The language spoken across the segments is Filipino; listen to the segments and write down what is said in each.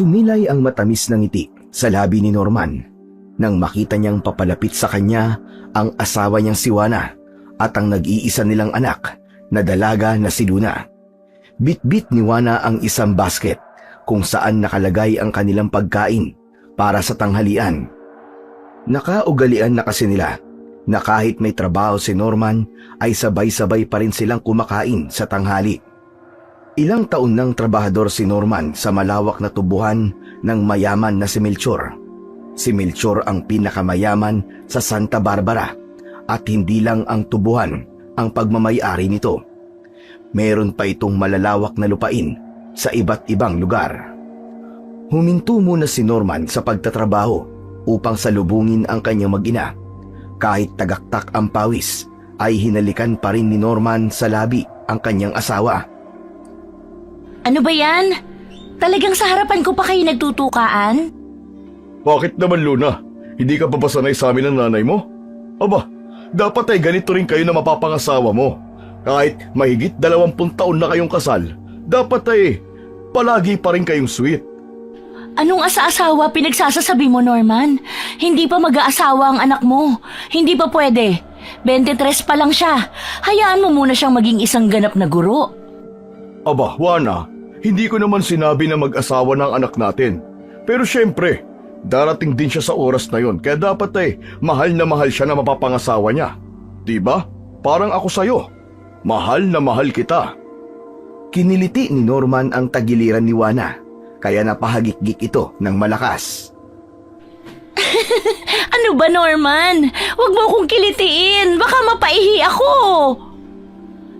Sumilay ang matamis na ngiti sa labi ni Norman nang makita niyang papalapit sa kanya ang asawa niyang si Juana at ang nag-iisa nilang anak na dalaga na si Luna. Bitbit ni Juana ang isang basket kung saan nakalagay ang kanilang pagkain para sa tanghalian. Nakaugalian na kasi nila na kahit may trabaho si Norman ay sabay-sabay pa rin silang kumakain sa tanghali. Ilang taon nang trabahador si Norman sa malawak na tubuhan ng mayaman na si Melchor. Si Melchor ang pinakamayaman sa Santa Barbara at hindi lang ang tubuhan ang pagmamay-ari nito. Meron pa itong malalawak na lupain sa iba't ibang lugar. Huminto muna si Norman sa pagtatrabaho upang salubungin ang kanyang mag-ina. Kahit tagaktak ang pawis, ay hinalikan pa rin ni Norman sa labi ang kanyang asawa. Ano ba yan? Talagang sa harapan ko pa kayo nagtutukaan? Bakit naman, Luna? Hindi ka pa ba sanay sa amin ng nanay mo? Aba, dapat ay ganito rin kayo na mapapangasawa mo. Kahit mahigit 20 taon na kayong kasal, dapat ay palagi pa rin kayong sweet. Anong asa-asawa pinagsasasabi mo, Norman? Hindi pa mag-aasawa ang anak mo. Hindi pa pwede. 23 pa lang siya. Hayaan mo muna siyang maging isang ganap na guro. Aba, Juana, hindi ko naman sinabi na mag-asawa ng anak natin. Pero syempre, darating din siya sa oras na yon, kaya dapat ay mahal na mahal siya na mapapangasawa niya. Diba? Parang ako sa'yo. Mahal na mahal kita. Kiniliti ni Norman ang tagiliran ni Juana, kaya napahagik-gik ito ng malakas. Ano ba, Norman? Huwag mo akong kilitiin. Baka mapaihi ako.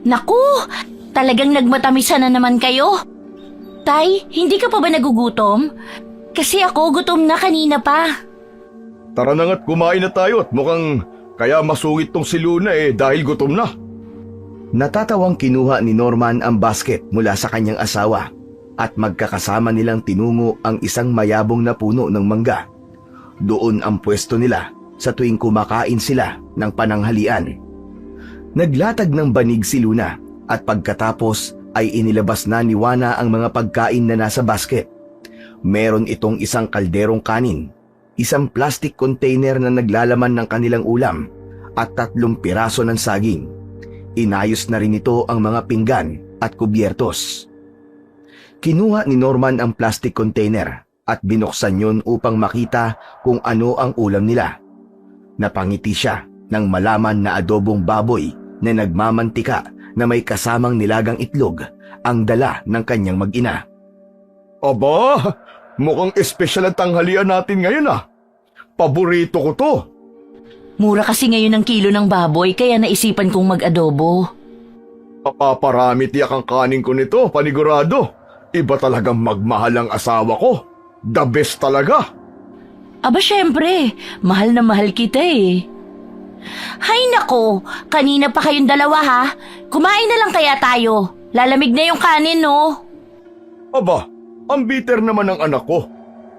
Naku, talagang nagmatamisan na naman kayo. Tay, hindi ka pa ba nagugutom? Kasi ako gutom na kanina pa. Tara na nga't kumain na tayo at mukhang kaya masungit tong si Luna dahil gutom na. Natatawang kinuha ni Norman ang basket mula sa kanyang asawa at magkakasama nilang tinungo ang isang mayabong na puno ng mangga. Doon ang pwesto nila sa tuwing kumakain sila ng pananghalian. Naglatag ng banig si Luna at pagkatapos ay inilabas na ni Juana ang mga pagkain na nasa basket. Meron itong isang kalderong kanin, isang plastic container na naglalaman ng kanilang ulam at 3 piraso ng saging. Inayos na rin ito ang mga pinggan at kubyertos. Kinuha ni Norman ang plastic container at binuksan yun upang makita kung ano ang ulam nila. Napangiti siya nang malaman na adobong baboy na nagmamantika na may kasamang nilagang itlog ang dala ng kanyang mag-ina. Aba, mukhang espesyal ang tanghalian natin ngayon Paborito ko to. Mura kasi ngayon ang kilo ng baboy kaya naisipan kong mag-adobo. Papaparami tiyak ang kanin ko nito, panigurado. Iba talagang magmahal ang asawa ko. The best talaga. Aba syempre, mahal na mahal kita Hay nako, kanina pa kayong dalawa ha. Kumain na lang kaya tayo. Lalamig na yung kanin no. Aba, ang bitter naman ng anak ko.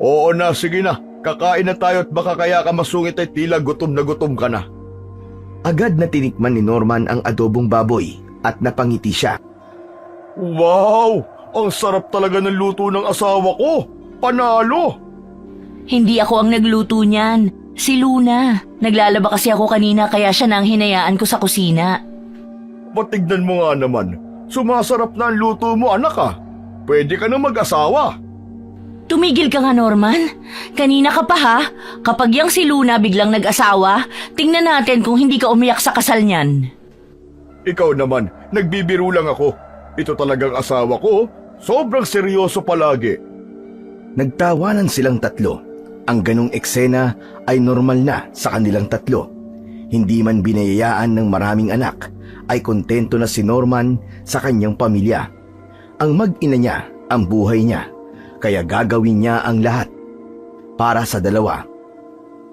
Oo na, sige na. Kakain na tayo at baka kaya ka masungit ay tila gutom na gutom ka na. Agad na tinikman ni Norman ang adobong baboy at napangiti siya. Wow! Ang sarap talaga ng luto ng asawa ko. Panalo! Hindi ako ang nagluto niyan. Si Luna. Naglalaba kasi ako kanina kaya siya nang hinayaan ko sa kusina. Patignan mo nga naman. Sumasarap na ang luto mo, anak Pwede ka na mag-asawa. Tumigil ka nga, Norman. Kanina ka pa ha. Kapag yang si Luna biglang nag-asawa, tingnan natin kung hindi ka umiyak sa kasal niyan. Ikaw naman, nagbibiro lang ako. Ito talagang asawa ko. Sobrang seryoso palagi. Nagtawanan silang tatlo. Ang ganong eksena ay normal na sa kanilang tatlo. Hindi man binayayaan ng maraming anak, ay kontento na si Norman sa kanyang pamilya. Ang mag-ina niya, ang buhay niya, kaya gagawin niya ang lahat para sa dalawa.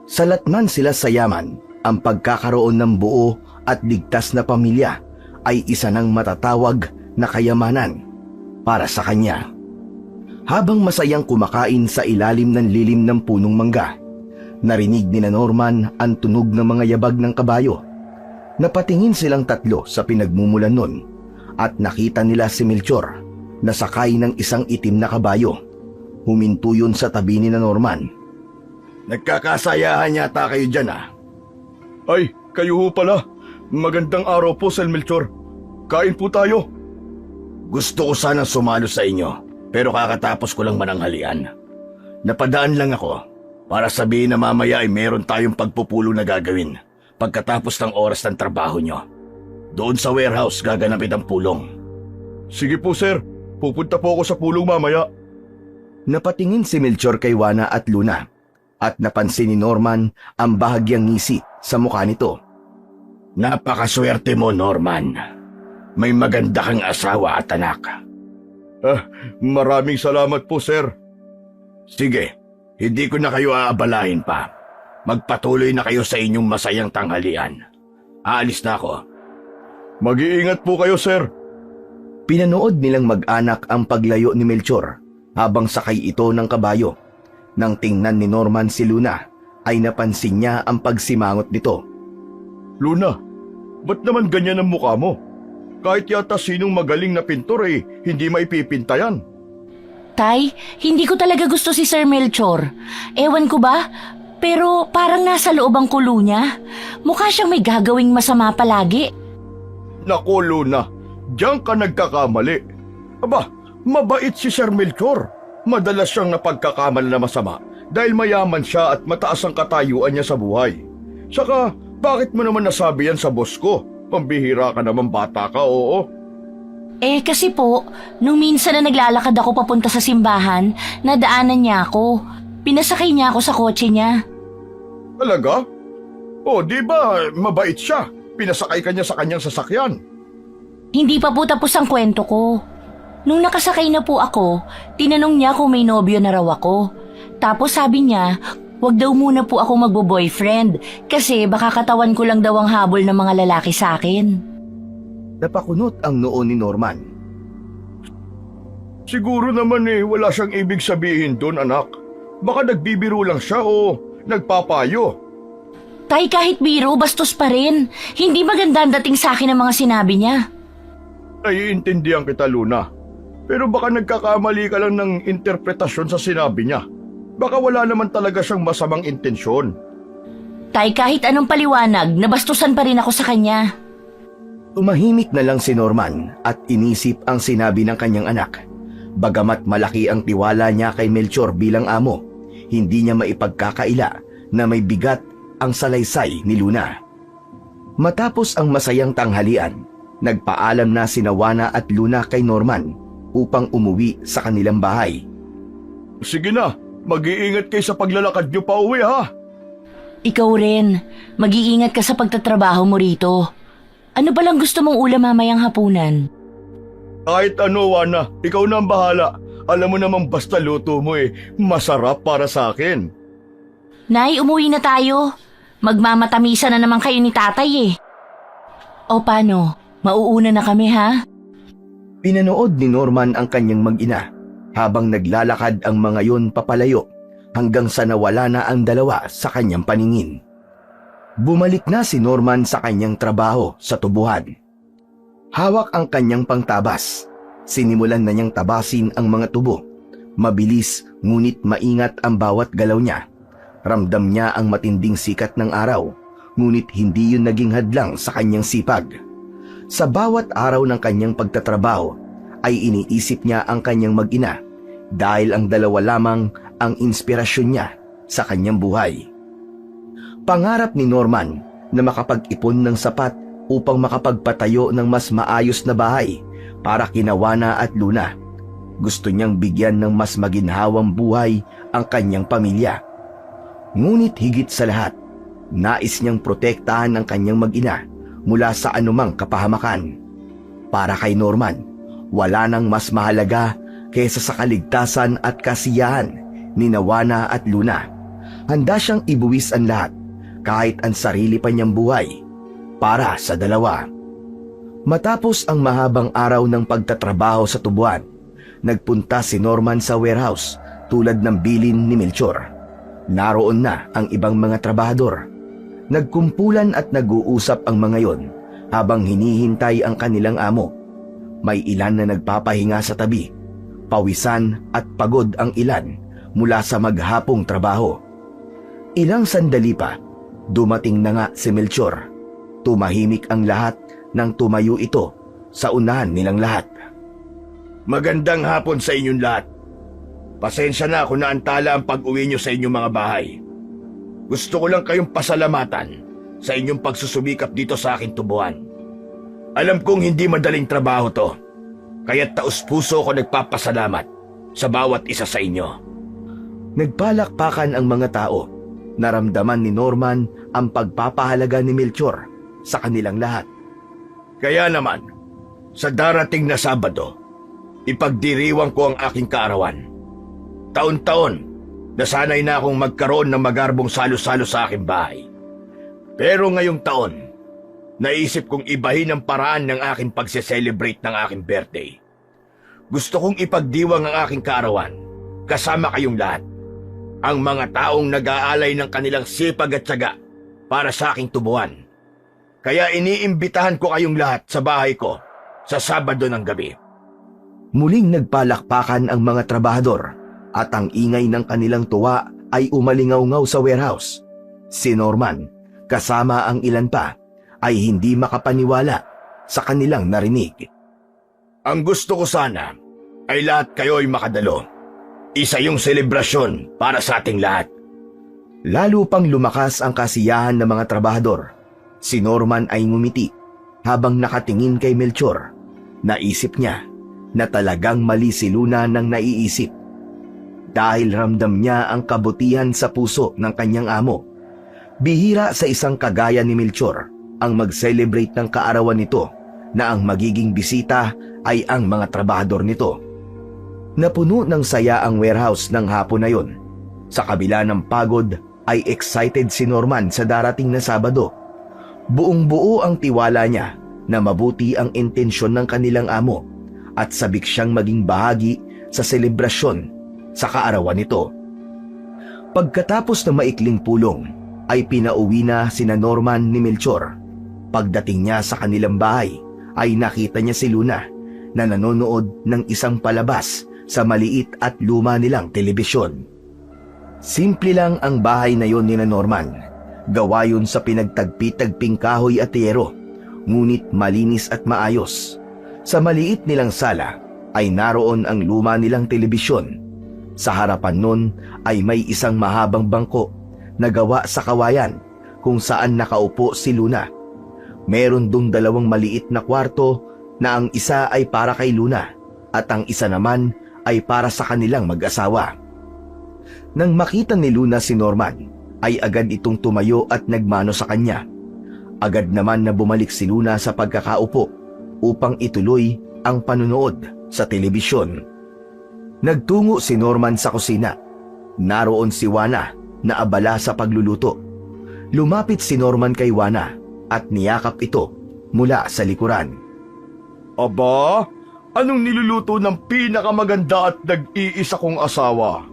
Salat man sila sa yaman, ang pagkakaroon ng buo at ligtas na pamilya ay isa ng matatawag na kayamanan para sa kanya. Habang masayang kumakain sa ilalim ng lilim ng punong mangga, narinig ni Norman ang tunog ng mga yabag ng kabayo. Napatingin silang tatlo sa pinagmumulan nun at nakita nila si Melchor na sakay ng isang itim na kabayo. Huminto yun sa tabi ni na Norman. Nagkakasayahan yata kayo dyan Ay, kayo ho pala. Magandang araw po, Sir Melchor. Kain po tayo. Gusto ko sanang sumalo sa inyo, pero kakatapos ko lang mananghalian. Napadaan lang ako para sabihin na mamaya ay meron tayong pagpupulong na gagawin pagkatapos ng oras ng trabaho nyo. Doon sa warehouse gaganapin ang pulong. Sige po, sir. Pupunta po ako sa pulong mamaya. Napatingin si Melchor kay Juana at Luna at napansin ni Norman ang bahagyang ngisi sa mukha nito. Napakaswerte mo, Norman. May maganda kang asawa at anak. Maraming salamat po, sir. Sige, hindi ko na kayo aabalahin pa. Magpatuloy na kayo sa inyong masayang tanghalian. Aalis na ako. Mag-iingat po kayo, sir. Pinanood nilang mag-anak ang paglayo ni Melchor habang sakay ito ng kabayo. Nang tingnan ni Norman si Luna, ay napansin niya ang pagsimangot nito. Luna, ba't naman ganyan ang mukha mo? Kahit yata sinong magaling na pintor hindi maipipinta yan. Tay, hindi ko talaga gusto si Sir Melchor. Ewan ko ba, pero parang nasa loob ang kulo niya. Mukha siyang may gagawing masama palagi. Naku, Luna, diyan ka nagkakamali. Aba, mabait si Sir Melchor. Madalas siyang napagkakamali na masama dahil mayaman siya at mataas ang katayuan niya sa buhay. Saka, bakit mo naman nasabi yan sa boss ko? Pambihira ka naman, bata ka, oo. Kasi po, nung minsan na naglalakad ako papunta sa simbahan, nadaanan niya ako. Pinasakay niya ako sa kotse niya. Talaga? Di ba mabait siya? Pinasakay ka niya sa kanyang sasakyan. Hindi pa po tapos ang kwento ko. Nung nakasakay na po ako, tinanong niya kung may nobyo na raw ako. Tapos sabi niya, wag daw muna po ako magbo-boyfriend kasi baka katawan ko lang daw ang habol ng mga lalaki sa akin. Napakunot ang noo ni Norman. Siguro naman wala siyang ibig sabihin doon, anak. Baka nagbibiro lang siya o nagpapayo. Tay, kahit biro, bastos pa rin. Hindi maganda ang dating sa akin ang mga sinabi niya. Naiintindihan kita, Luna. Pero baka nagkakamali ka lang ng interpretasyon sa sinabi niya. Baka wala naman talaga siyang masamang intensyon. Tay, kahit anong paliwanag, nabastusan pa rin ako sa kanya. Tumahimik na lang si Norman at inisip ang sinabi ng kanyang anak. Bagamat malaki ang tiwala niya kay Melchor bilang amo, hindi niya maipagkakaila na may bigat ang salaysay ni Luna. Matapos ang masayang tanghalian, nagpaalam na sina Juana at Luna kay Norman upang umuwi sa kanilang bahay. Sige na, mag-iingat kayo sa paglalakad niyo pa uwi, ha? Ikaw rin, mag-iingat ka sa pagtatrabaho mo rito. Ano ba lang gusto mong ulam mamayang hapunan? Kahit ano, Juana, ikaw na ang bahala. Alam mo namang basta luto mo masarap para sa akin. Nay, umuwi na tayo. Magmamatamisa na naman kayo ni tatay O paano? Mauuna na kami, ha? Pinanood ni Norman ang kanyang mag-ina habang naglalakad ang mga yon papalayo hanggang sa nawala na ang dalawa sa kanyang paningin. Bumalik na si Norman sa kanyang trabaho sa tubuhan. Hawak ang kanyang pangtabas. Sinimulan na niyang tabasin ang mga tubo. Mabilis ngunit maingat ang bawat galaw niya. Ramdam niya ang matinding sikat ng araw, ngunit hindi yun naging hadlang sa kanyang sipag. Sa bawat araw ng kanyang pagtatrabaho ay iniisip niya ang kanyang mag-ina dahil ang dalawa lamang ang inspirasyon niya sa kanyang buhay. Pangarap ni Norman na makapag-ipon ng sapat upang makapagpatayo ng mas maayos na bahay para kina Juana at Luna. Gusto niyang bigyan ng mas maginhawang buhay ang kanyang pamilya. Ngunit higit sa lahat, nais niyang protektahan ang kanyang mag-ina mula sa anumang kapahamakan. Para kay Norman, wala nang mas mahalaga kaysa sa kaligtasan at kasiyahan ni Juana at Luna. Handa siyang ibuwis ang lahat, kahit ang sarili pa niyang buhay, para sa dalawa. Matapos ang mahabang araw ng pagtatrabaho sa tubuan, nagpunta si Norman sa warehouse tulad ng bilin ni Melchor. Naroon na ang ibang mga trabahador. Nagkumpulan at nag-uusap ang mga yon habang hinihintay ang kanilang amo. May ilan na nagpapahinga sa tabi. Pawisan at pagod ang ilan mula sa maghapong trabaho. Ilang sandali pa, dumating na nga si Melchor. Tumahimik ang lahat nang tumayo ito sa unahan nilang lahat. Magandang hapon sa inyong lahat. Pasensya na kung naantala ang pag-uwi nyo sa inyong mga bahay. Gusto ko lang kayong pasalamatan sa inyong pagsusumikap dito sa aking tubuhan. Alam kong hindi madaling trabaho to, kaya't taus-puso ko nagpapasalamat sa bawat isa sa inyo. Nagpalakpakan ang mga tao. Naramdaman ni Norman ang pagpapahalaga ni Melchor sa kanilang lahat. Kaya naman, sa darating na Sabado, ipagdiriwang ko ang aking kaarawan. Taon-taon, nasanay na akong magkaroon ng magarbong salo-salo sa aking bahay. Pero ngayong taon, naisip kong ibahin ang paraan ng aking pagse-celebrate ng aking birthday. Gusto kong ipagdiwang ang aking kaarawan, kasama kayong lahat. Ang mga taong nag-aalay ng kanilang sipag at tiyaga para sa aking tubuhan. Kaya iniimbitahan ko kayong lahat sa bahay ko sa Sabado ng gabi. Muling nagpalakpakan ang mga trabahador at ang ingay ng kanilang tuwa ay umalingaw-ngaw sa warehouse. Si Norman, kasama ang ilan pa, ay hindi makapaniwala sa kanilang narinig. Ang gusto ko sana ay lahat kayo ay makadalo. Isa yung selebrasyon para sa ating lahat. Lalo pang lumakas ang kasiyahan ng mga trabahador. Si Norman ay ngumiti habang nakatingin kay Melchor. Naisip niya na talagang mali si Luna nang naiisip. Dahil ramdam niya ang kabutihan sa puso ng kanyang amo. Bihira sa isang kagaya ni Melchor ang mag-celebrate ng kaarawan nito na ang magiging bisita ay ang mga trabahador nito. Napuno ng saya ang warehouse ng hapon na yon. Sa kabila ng pagod ay excited si Norman sa darating na Sabado. Buong-buo ang tiwala niya na mabuti ang intensyon ng kanilang amo at sabik siyang maging bahagi sa selebrasyon sa kaarawan nito. Pagkatapos ng maikling pulong ay pinauwi na sina Norman ni Melchor. Pagdating niya sa kanilang bahay ay nakita niya si Luna na nanonood ng isang palabas sa maliit at luma nilang telebisyon. Simple lang ang bahay na yon ni Norman. Gawa yun sa pinagtagpi-tagping kahoy at yero, ngunit malinis at maayos. Sa maliit nilang sala ay naroon ang luma nilang telebisyon. Sa harapan nun ay may isang mahabang bangko na gawa sa kawayan kung saan nakaupo si Luna. Meron dong 2 maliit na kwarto na ang isa ay para kay Luna at ang isa naman ay para sa kanilang mag-asawa. Nang makita ni Luna si Norman, ay agad itong tumayo at nagmano sa kanya. Agad naman na bumalik si Luna sa pagkakaupo upang ituloy ang panunood sa telebisyon. Nagtungo si Norman sa kusina. Naroon si Juana na abala sa pagluluto. Lumapit si Norman kay Juana at niyakap ito mula sa likuran. Aba, anong niluluto ng pinakamaganda at nag-iisa kong asawa?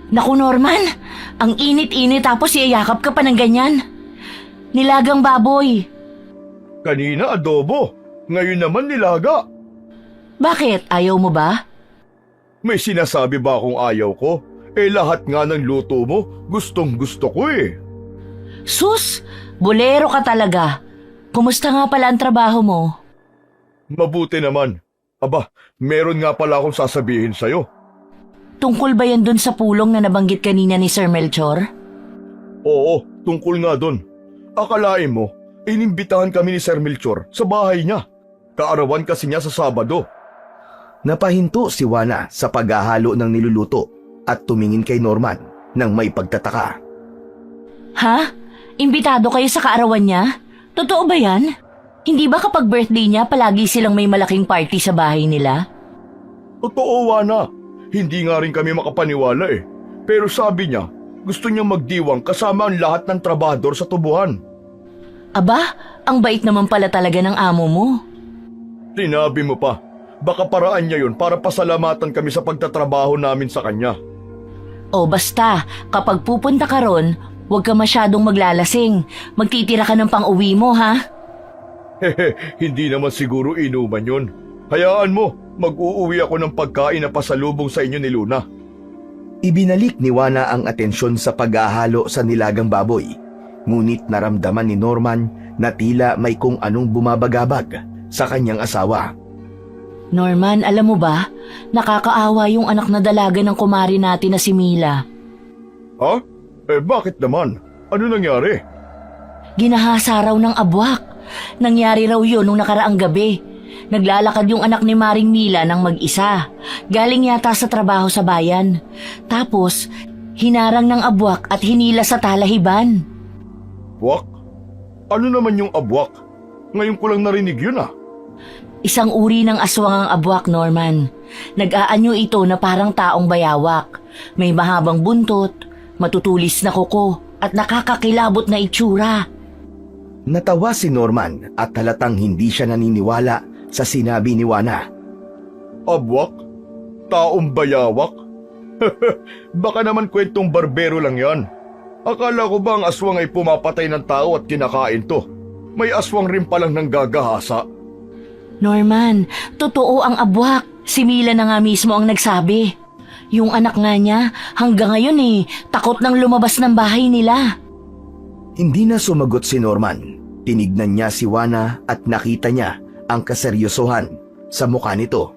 Naku Norman, ang init-init tapos iyayakap ka pa ng ganyan. Nilagang baboy. Kanina adobo, ngayon naman nilaga. Bakit? Ayaw mo ba? May sinasabi ba akong ayaw ko? Lahat nga ng luto mo, gustong gusto ko eh. Sus, bolero ka talaga. Kumusta nga pala ang trabaho mo? Mabuti naman. Aba, meron nga pala akong sasabihin sa'yo. Tungkol ba yan dun sa pulong na nabanggit kanina ni Sir Melchor? Oo, tungkol nga dun. Akalain mo, inimbitahan kami ni Sir Melchor sa bahay niya. Kaarawan kasi niya sa Sabado. Napahinto si Juana sa paghahalo ng niluluto at tumingin kay Norman nang may pagtataka. Ha? Imbitado kayo sa kaarawan niya? Totoo ba yan? Hindi ba kapag birthday niya palagi silang may malaking party sa bahay nila? Totoo, Juana. Hindi nga rin kami makapaniwala eh. Pero sabi niya, gusto niyang magdiwang kasama ang lahat ng trabahador sa tubuhan. Aba, ang bait naman pala talaga ng amo mo. Sinabi mo pa, baka paraan niya yun para pasalamatan kami sa pagtatrabaho namin sa kanya. O basta, kapag pupunta ka ron, huwag ka masyadong maglalasing. Magtitira ka ng pang-uwi mo, ha? Hehe, hindi naman siguro inuman yun. Hayaan mo, mag-uuwi ako ng pagkain na pasalubong sa inyo ni Luna. Ibinalik ni Juana ang atensyon sa paghahalo sa nilagang baboy. Ngunit naramdaman ni Norman na tila may kung anong bumabagabag sa kanyang asawa. Norman, alam mo ba, nakakaawa yung anak na dalaga ng kumari natin na si Mila. Ha? Bakit naman? Ano nangyari? Ginahasa raw ng abwak. Nangyari raw yun nung nakaraang gabi. Naglalakad yung anak ni Maring Mila ng mag-isa. Galing yata sa trabaho sa bayan. Tapos, hinarang ng abwak at hinila sa talahiban. Abwak? Ano naman yung abwak? Ngayon ko lang narinig yun ah. Isang uri ng aswang ang abwak, Norman. Nag-aanyo ito na parang taong bayawak. May mahabang buntot, matutulis na kuko, at nakakakilabot na itsura. Natawa si Norman at halatang hindi siya naniniwala sa sinabi ni Juana. Abwak? Taong bayawak? Baka naman kwentong barbero lang yan. Akala ko ba ang aswang ay pumapatay ng tao at kinakain to? May aswang rin palang nanggagahasa. Norman, totoo ang abwak. Si Mila na nga mismo ang nagsabi. Yung anak nga niya, hanggang ngayon takot nang lumabas ng bahay nila. Hindi na sumagot si Norman. Tinignan niya si Juana at nakita niya ang kaseryosohan sa mukha nito.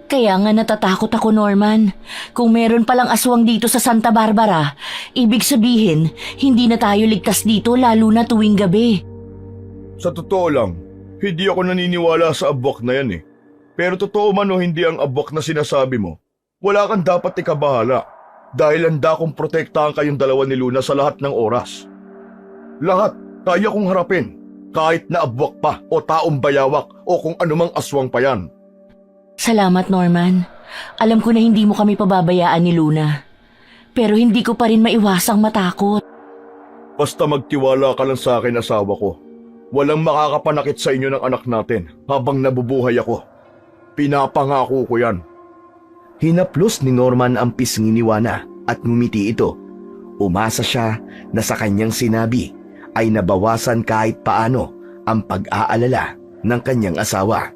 Kaya nga natatakot ako, Norman. Kung meron palang aswang dito sa Santa Barbara, ibig sabihin, hindi na tayo ligtas dito lalo na tuwing gabi. Sa totoo lang, hindi ako naniniwala sa abwak na yan eh. Pero totoo man o hindi ang abwak na sinasabi mo, wala kang dapat ikabahala dahil handa kong protektahan kayong dalawa ni Luna sa lahat ng oras. Lahat kaya kong harapin, kahit na abwak pa o taong bayawak o kung anumang aswang pa yan. Salamat, Norman. Alam ko na hindi mo kami pababayaan ni Luna. Pero hindi ko pa rin maiwasang matakot. Basta magtiwala ka lang sa akin, asawa ko. Walang makakapanakit sa inyo ng anak natin habang nabubuhay ako. Pinapangako ko yan. Hinaplos ni Norman ang pisngi ni Juana at ngumiti ito. Umasa siya na sa kanyang sinabi ay nabawasan kahit paano ang pag-aalala ng kanyang asawa.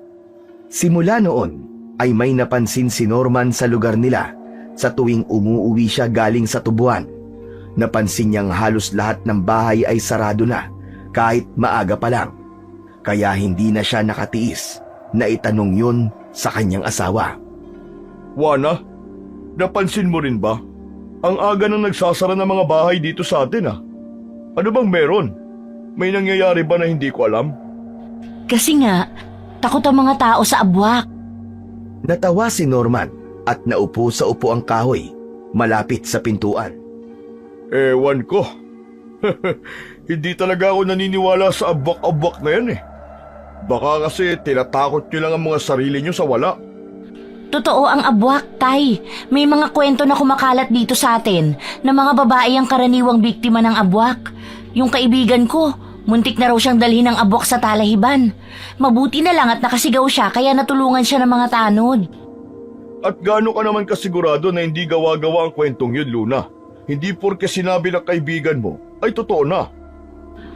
Simula noon ay may napansin si Norman sa lugar nila sa tuwing umuuwi siya galing sa tubuan. Napansin niyang halos lahat ng bahay ay sarado na kahit maaga pa lang. Kaya hindi na siya nakatiis na itanong yun sa kanyang asawa. Juana, napansin mo rin ba? Ang aga nang nagsasara ng mga bahay dito sa atin ah. Ano bang meron? May nangyayari ba na hindi ko alam? Kasi nga, takot ang mga tao sa abwak. Natawa si Norman at naupo sa upuang kahoy malapit sa pintuan. Ewan ko. Hindi talaga ako naniniwala sa abwak-abwak na yan eh. Baka kasi tinatakot nyo lang ang mga sarili nyo sa wala. Totoo ang abwak, Tay. May mga kwento na kumakalat dito sa atin na mga babae ang karaniwang biktima ng abwak. Yung kaibigan ko, muntik na raw siyang dalhin ng abwak sa talahiban. Mabuti na lang at nakasigaw siya kaya natulungan siya ng mga tanod. At gaano ka naman kasigurado na hindi gawa-gawa ang kwentong yun, Luna? Hindi porke sinabi ng kaibigan mo ay totoo na.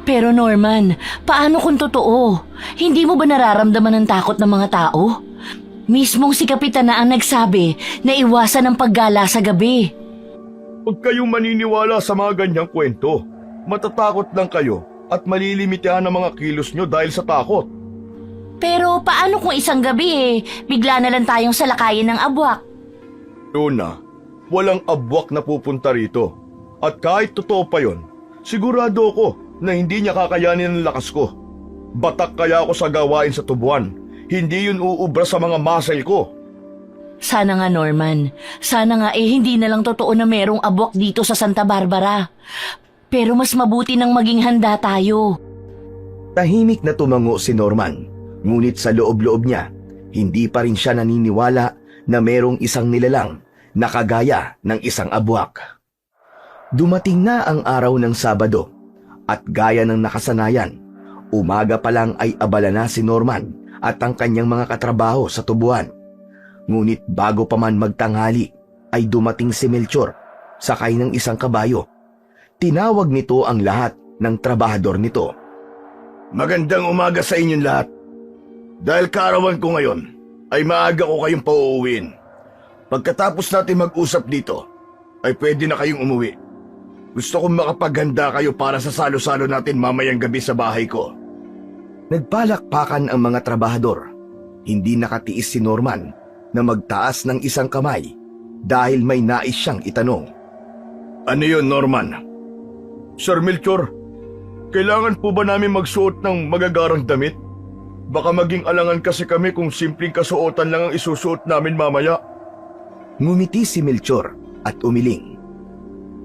Pero Norman, paano kung totoo? Hindi mo ba nararamdaman ng takot ng mga tao? Mismong si Kapitan na ang nagsabi na iwasan ang paggala sa gabi. Huwag kayong maniniwala sa mga ganyang kwento. Matatakot lang kayo at malilimitahan ang mga kilos nyo dahil sa takot. Pero paano kung isang gabi bigla na lang tayong salakayin ng abwak? Luna, walang abwak na pupunta rito. At kahit totoo pa yon, sigurado ako na hindi niya kakayanin ang lakas ko. Batak kaya ako sa gawain sa tubuan. Hindi yun uubra sa mga muscle ko. Sana nga, Norman. Sana nga hindi na lang totoo na merong abwak dito sa Santa Barbara. Pero mas mabuti nang maging handa tayo. Tahimik na tumango si Norman. Ngunit sa loob-loob niya, hindi pa rin siya naniniwala na merong isang nilalang na kagaya ng isang abwak. Dumating na ang araw ng Sabado at gaya ng nakasanayan, umaga pa lang ay abala na si Norman at ang kanyang mga katrabaho sa tubuan. Ngunit bago pa man magtanghali ay dumating si Melchor, sakay ng isang kabayo. Tinawag nito ang lahat ng trabahador nito. Magandang umaga sa inyong lahat. Dahil kaarawan ko ngayon, ay maaga ko kayong pauuwiin. Pagkatapos natin mag-usap dito, ay pwede na kayong umuwi. Gusto kong makapaghanda kayo para sa salo-salo natin mamayang gabi sa bahay ko. Nagpalakpakan ang mga trabahador. Hindi nakatiis si Norman na magtaas ng isang kamay dahil may nais siyang itanong. Ano yun, Norman? Sir Melchor, kailangan po ba namin magsuot ng magagarang damit? Baka maging alangan kasi kami kung simpleng kasuotan lang ang isusuot namin mamaya. Ngumiti si Melchor at umiling.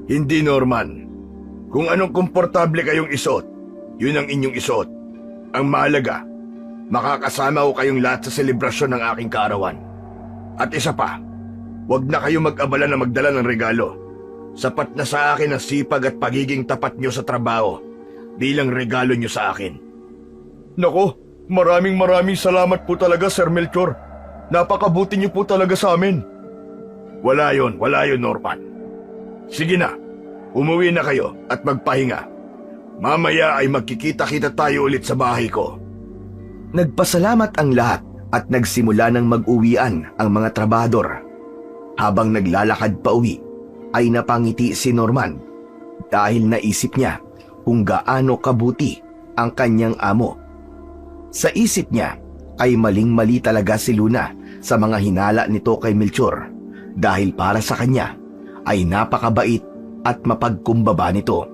Hindi, Norman. Kung anong komportable kayong isuot, yun ang inyong isuot. Ang mahalaga, makakasama ko kayong lahat sa selebrasyon ng aking kaarawan. At isa pa, huwag na kayong mag-abala na magdala ng regalo. Sapat na sa akin ang sipag at pagiging tapat nyo sa trabaho bilang regalo nyo sa akin. Nako, maraming salamat po talaga, Sir Melchor. Napakabuti nyo po talaga sa amin. Wala yun, Norman. Sige na, umuwi na kayo at magpahinga. Mamaya ay magkikita-kita tayo ulit sa bahay ko. Nagpasalamat ang lahat at nagsimula ng mag-uwian ang mga trabahador. Habang naglalakad pa uwi, ay napangiti si Norman dahil naisip niya kung gaano kabuti ang kanyang amo. Sa isip niya ay maling-mali talaga si Luna sa mga hinala nito kay Melchor dahil para sa kanya ay napakabait at mapagkumbaba nito.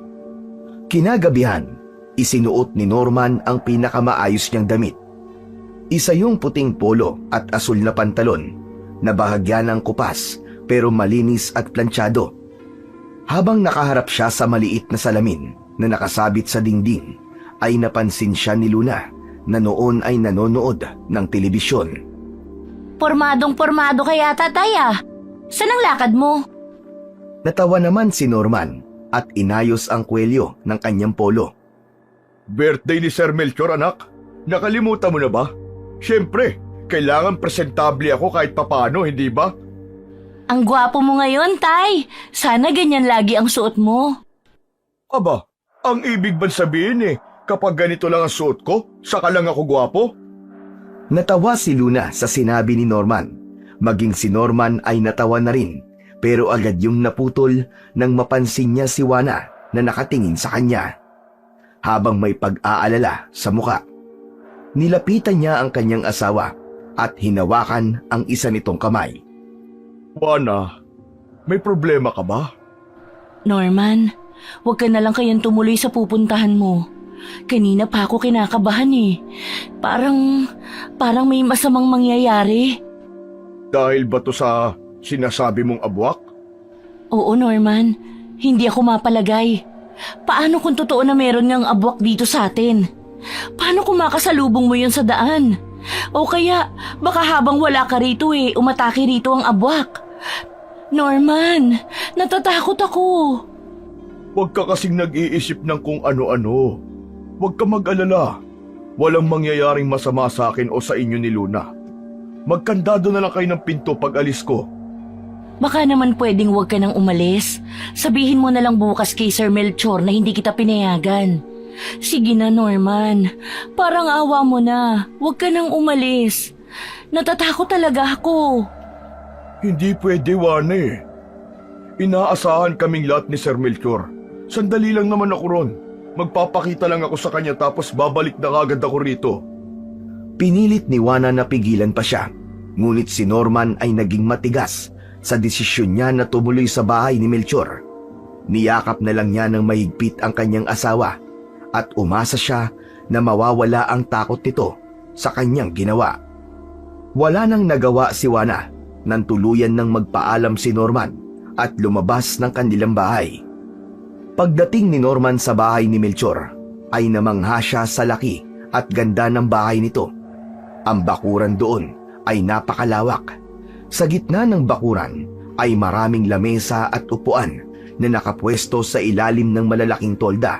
Kinagabihan, isinuot ni Norman ang pinakamaayos niyang damit. Isa yung puting polo at asul na pantalon na bahagyan ng kupas pero malinis at planchado. Habang nakaharap siya sa maliit na salamin na nakasabit sa dingding, ay napansin siya ni Luna na noon ay nanonood ng telebisyon. Pormadong-pormado kaya, tatay ah. Saan ang lakad mo? Natawa naman si Norman at inayos ang kwelyo ng kanyang polo. Birthday ni Sir Melchor, anak. Nakalimutan mo na ba? Siyempre, kailangan presentable ako kahit papano, hindi ba? Ang gwapo mo ngayon, tay. Sana ganyan lagi ang suot mo. Aba, ang ibig bang sabihin kapag ganito lang ang suot ko, saka lang ako gwapo? Natawa si Luna sa sinabi ni Norman. Maging si Norman ay natawa na rin, pero agad yung naputol nang mapansin niya si Juana na nakatingin sa kanya. Habang may pag-aalala sa muka, nilapitan niya ang kanyang asawa at hinawakan ang isa nitong kamay. Juana, may problema ka ba? Norman, huwag ka na lang kayang tumuloy sa pupuntahan mo. Kanina pa ako kinakabahan eh. Parang may masamang mangyayari. Dahil ba to sa sinasabi mong abwak? Oo, Norman. Hindi ako mapalagay. Paano kung totoo na meron ngang abwak dito sa atin? Paano kung makasalubong mo yun sa daan? O kaya, baka habang wala ka rito umatake rito ang abwak. Norman, natatakot ako. Huwag ka kasing nag-iisip ng kung ano-ano. Huwag ka mag-alala. Walang mangyayaring masama sa akin o sa inyo ni Luna. Magkandado na lang kayo ng pinto pag alis ko. Baka naman pwedeng huwag ka nang umalis. Sabihin mo na lang bukas kay Sir Melchor na hindi kita pinayagan. Sige na, Norman. Parang awa mo na. Huwag ka nang umalis. Natatakot talaga ako. Hindi pwede, Juana. Inaasahan kaming lahat ni Sir Melchor. Sandali lang naman ako ron. Magpapakita lang ako sa kanya tapos babalik na kagad ako rito. Pinilit ni Juana na pigilan pa siya, ngunit si Norman ay naging matigas sa desisyon niya na tumuloy sa bahay ni Melchor. Niyakap na lang niya ng mahigpit ang kanyang asawa at umasa siya na mawawala ang takot nito sa kanyang ginawa. Wala nang nagawa si Juana nang tuluyan ng magpaalam si Norman at lumabas ng kanilang bahay. Pagdating ni Norman sa bahay ni Melchor, ay namangha siya sa laki at ganda ng bahay nito. Ang bakuran doon ay napakalawak. Sa gitna ng bakuran ay maraming lamesa at upuan na nakapwesto sa ilalim ng malalaking tolda.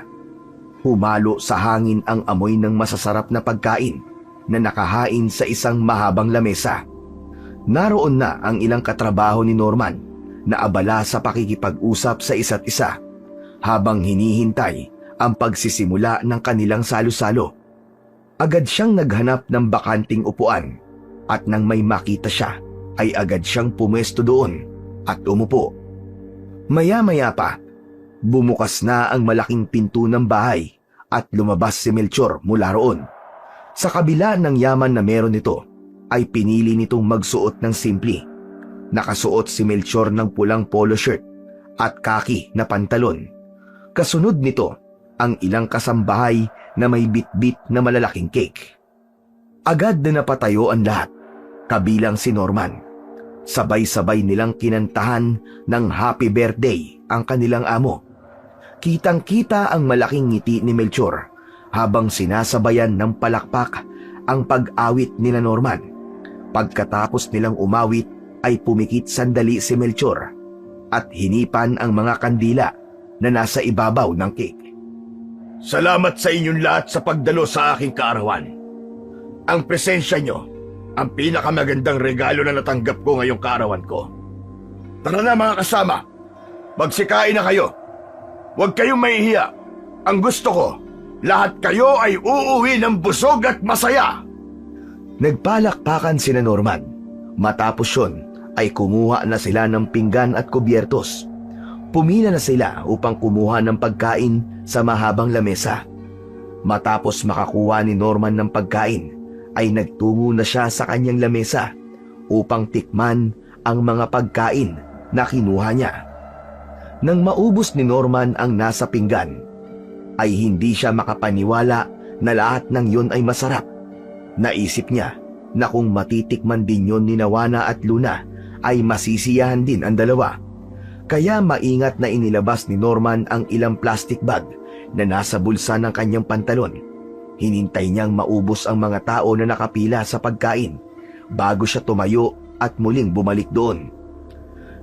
Humalo sa hangin ang amoy ng masasarap na pagkain na nakahain sa isang mahabang lamesa. Naroon na ang ilang katrabaho ni Norman na abala sa pakikipag-usap sa isa't isa habang hinihintay ang pagsisimula ng kanilang salo-salo. Agad siyang naghanap ng bakanting upuan At nang may makita siya, ay agad siyang pumesto doon at umupo. Maya-maya pa, bumukas na ang malaking pinto ng bahay at lumabas si Melchor mula roon. Sa kabila ng yaman na meron nito, ay pinili nitong magsuot ng simple. Nakasuot si Melchor ng pulang polo shirt at kaki na pantalon. Kasunod nito, ang ilang kasambahay na may bitbit na malalaking cake. Agad na napatayo ang lahat, kabilang si Norman. Sabay-sabay nilang kinantahan ng happy birthday ang kanilang amo. Kitang-kita ang malaking ngiti ni Melchor habang sinasabayan ng palakpak ang pag-awit nila Norman. Pagkatapos nilang umawit ay pumikit sandali si Melchor at hinipan ang mga kandila na nasa ibabaw ng cake. Salamat sa inyong lahat sa pagdalo sa aking kaarawan. Ang presensya nyo, ang pinakamagandang regalo na natanggap ko ngayong kaarawan ko. Tara na mga kasama, magsikain na kayo. Huwag kayong mahihiya. Ang gusto ko, lahat kayo ay uuwi ng busog at masaya. Nagpalakpakan sina Norman. Matapos yun ay kumuha na sila ng pinggan at kubyertos. Pumila na sila upang kumuha ng pagkain sa mahabang lamesa. Matapos makakuha ni Norman ng pagkain, ay nagtungo na siya sa kanyang lamesa upang tikman ang mga pagkain na kinuha niya. Nang maubos ni Norman ang nasa pinggan, ay hindi siya makapaniwala na lahat ng yun ay masarap. Naisip niya na kung matitikman din yun ni Nawana at Luna, ay masisiyahan din ang dalawa. Kaya maingat na inilabas ni Norman ang ilang plastic bag na nasa bulsa ng kanyang pantalon. Hinintay niyang maubos ang mga tao na nakapila sa pagkain bago siya tumayo at muling bumalik doon.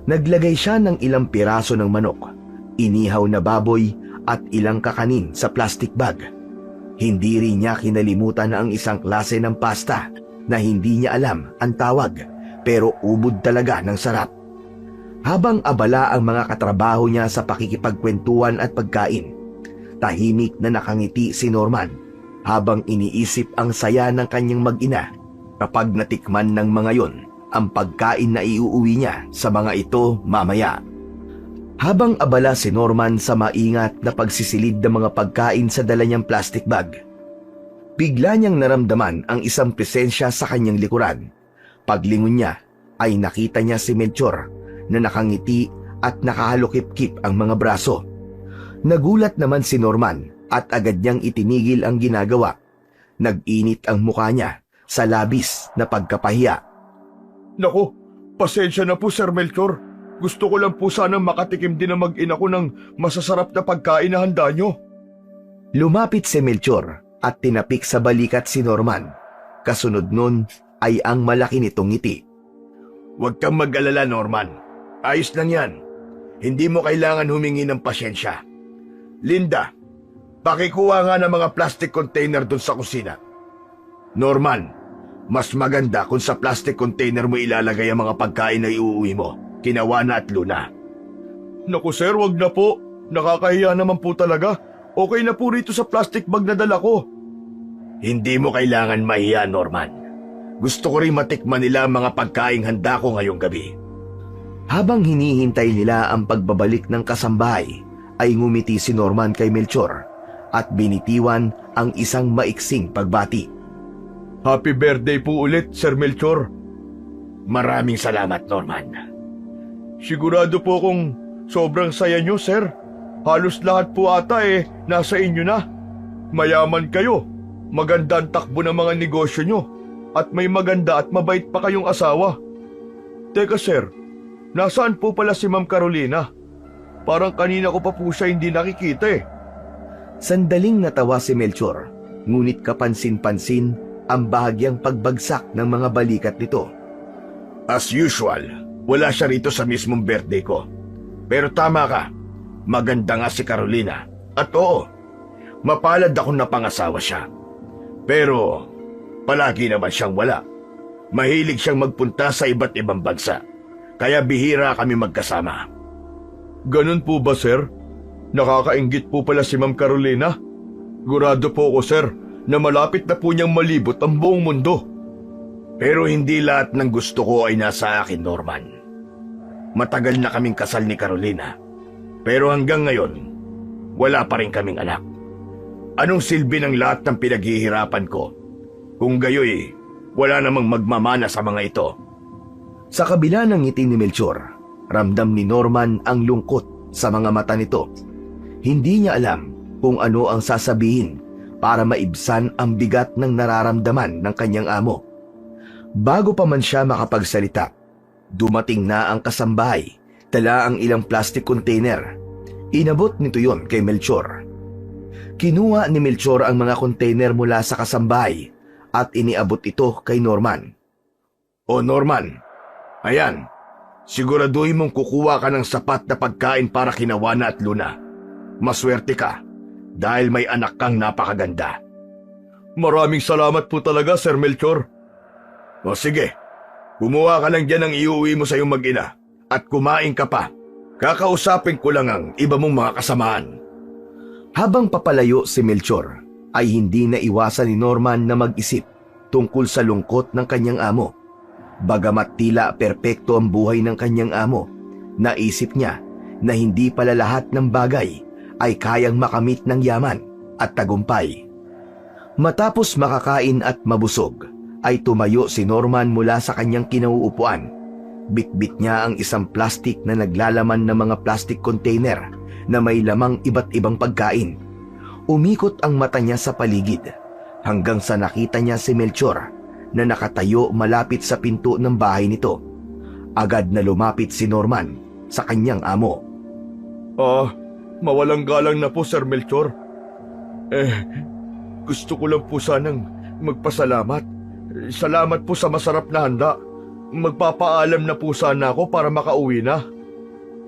Naglagay siya ng ilang piraso ng manok, inihaw na baboy at ilang kakanin sa plastic bag. Hindi rin niya kinalimutan ang isang klase ng pasta na hindi niya alam ang tawag pero ubod talaga ng sarap. Habang abala ang mga katrabaho niya sa pakikipagkwentuhan at pagkain, tahimik na nakangiti si Norman habang iniisip ang saya ng kanyang mag-ina kapag natikman ng mga yon ang pagkain na iuuwi niya sa mga ito mamaya. Habang abala si Norman sa maingat na pagsisilid ng mga pagkain sa dala niyang plastic bag, bigla niyang naramdaman ang isang presensya sa kanyang likuran. Paglingon niya ay nakita niya si Melchor na nakangiti at nakahalukip-kip ang mga braso. Nagulat naman si Norman at agad niyang itinigil ang ginagawa. Nag-init ang mukha niya sa labis na pagkapahiya. Naku, pasensya na po Sir Melchor. Gusto ko lang po sanang makatikim din ang mag-ina ko ng masasarap na pagkain na handa nyo. Lumapit si Melchor at tinapik sa balikat si Norman. Kasunod nun ay ang malaki nitong ngiti. Huwag kang mag-alala Norman. Ayos lang yan. Hindi mo kailangan humingi ng pasyensya. Linda, pakikuha nga ng mga plastic container dun sa kusina. Norman, mas maganda kung sa plastic container mo ilalagay ang mga pagkain na iuuwi mo, kina Nawana at Luna. Naku sir, wag na po. Nakakahiya naman po talaga. Okay na po rito sa plastic bag na dala ko. Hindi mo kailangan mahiya, Norman. Gusto ko rin matikman nila ang mga pagkaing handa ko ngayong gabi. Habang hinihintay nila ang pagbabalik ng kasambahay, ay ngumiti si Norman kay Melchor at binitiwan ang isang maiksing pagbati. Happy birthday po ulit, Sir Melchor. Maraming salamat, Norman. Sigurado po kung sobrang saya nyo, sir. Halos lahat po ata nasa inyo na. Mayaman kayo, maganda ang takbo ng mga negosyo nyo, at may maganda at mabait pa kayong asawa. Teka sir, nasaan po pala si Ma'am Carolina? Parang kanina ko pa po siya hindi nakikita. Sandaling natawa si Melchor, ngunit kapansin-pansin ang bahagyang pagbagsak ng mga balikat nito. As usual, wala siya rito sa mismong birthday ko. Pero tama ka, maganda nga si Carolina. At oo, mapalad akong napangasawa siya. Pero palagi naman siyang wala. Mahilig siyang magpunta sa iba't ibang bansa, kaya bihira kami magkasama. Ganun po ba, sir? Nakakainggit po pala si Ma'am Carolina. Gurado po ako, sir, na malapit na po niyang malibot ang buong mundo. Pero hindi lahat ng gusto ko ay nasa akin, Norman. Matagal na kaming kasal ni Carolina. Pero hanggang ngayon, wala pa rin kaming anak. Anong silbi ng lahat ng pinaghihirapan ko? Kung gayoy, wala namang magmamana sa mga ito. Sa kabila ng ngiti ni Melchor, ramdam ni Norman ang lungkot sa mga mata nito. Hindi niya alam kung ano ang sasabihin para maibsan ang bigat ng nararamdaman ng kanyang amo. Bago pa man siya makapagsalita, dumating na ang kasambahay, dala ang ilang plastic container. Inabot nito yon kay Melchor. Kinuha ni Melchor ang mga container mula sa kasambahay at iniabot ito kay Norman. O Norman, ayan, siguraduhin mong kukuha ka ng sapat na pagkain para kina Juana at Luna. Maswerte ka dahil may anak kang napakaganda. Maraming salamat po talaga, Sir Melchor. O sige, kumuha ka lang dyan ng iuwi mo sa iyong mag-ina at kumain ka pa. Kakausapin ko lang ang iba mong mga kasamaan. Habang papalayo si Melchor, ay hindi na iwasan ni Norman na mag-isip tungkol sa lungkot ng kanyang amo. Bagamat tila perpekto ang buhay ng kanyang amo, naisip niya na hindi pala lahat ng bagay ay kayang makamit ng yaman at tagumpay. Matapos makakain at mabusog, ay tumayo si Norman mula sa kanyang kinauupuan. Bitbit niya ang isang plastik na naglalaman ng mga plastic container na may lamang iba't ibang pagkain. Umikot ang mata niya sa paligid hanggang sa nakita niya si Melchor na nakatayo malapit sa pinto ng bahay nito. Agad na lumapit si Norman sa kanyang amo. Mawalang galang na po, Sir Melchor. Gusto ko lang po sanang magpasalamat. Salamat po sa masarap na handa. Magpapaalam na po sana ako para makauwi na.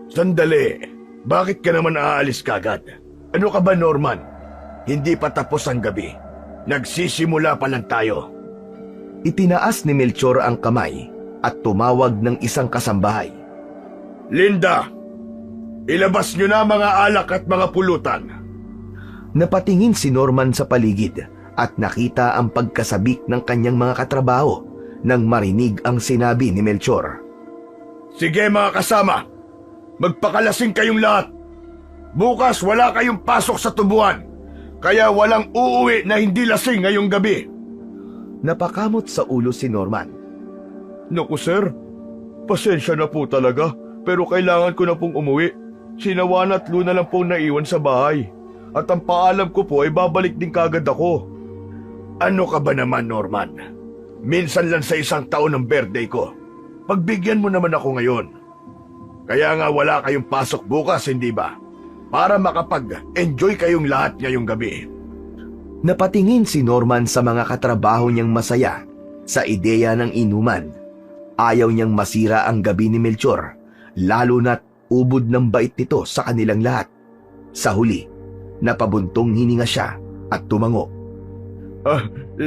Sandali, bakit ka naman aalis kagad? Ano ka ba, Norman? Hindi pa tapos ang gabi. Nagsisimula pa lang tayo. Itinaas ni Melchor ang kamay at tumawag ng isang kasambahay. Linda, ilabas nyo na mga alak at mga pulutan. Napatingin si Norman sa paligid at nakita ang pagkasabik ng kanyang mga katrabaho nang marinig ang sinabi ni Melchor. Sige mga kasama, magpakalasing kayong lahat. Bukas wala kayong pasok sa tubuan, kaya walang uuwi na hindi lasing ngayong gabi. Napakamot sa ulo si Norman. Naku sir, pasensya na po talaga, pero kailangan ko na pong umuwi. Sina Juana at Luna lang pong naiwan sa bahay. At ang paalam ko po ay babalik din kagad ako. Ano ka ba naman, Norman? Minsan lang sa isang taon ng birthday ko. Pagbigyan mo naman ako ngayon. Kaya nga wala kayong pasok bukas, hindi ba? Para makapag-enjoy kayong lahat ngayong gabi. Napatingin si Norman sa mga katrabaho niyang masaya sa ideya ng inuman. Ayaw niyang masira ang gabi ni Melchor, lalo na't ubod ng bait nito sa kanilang lahat. Sa huli, napabuntong hininga siya at tumango.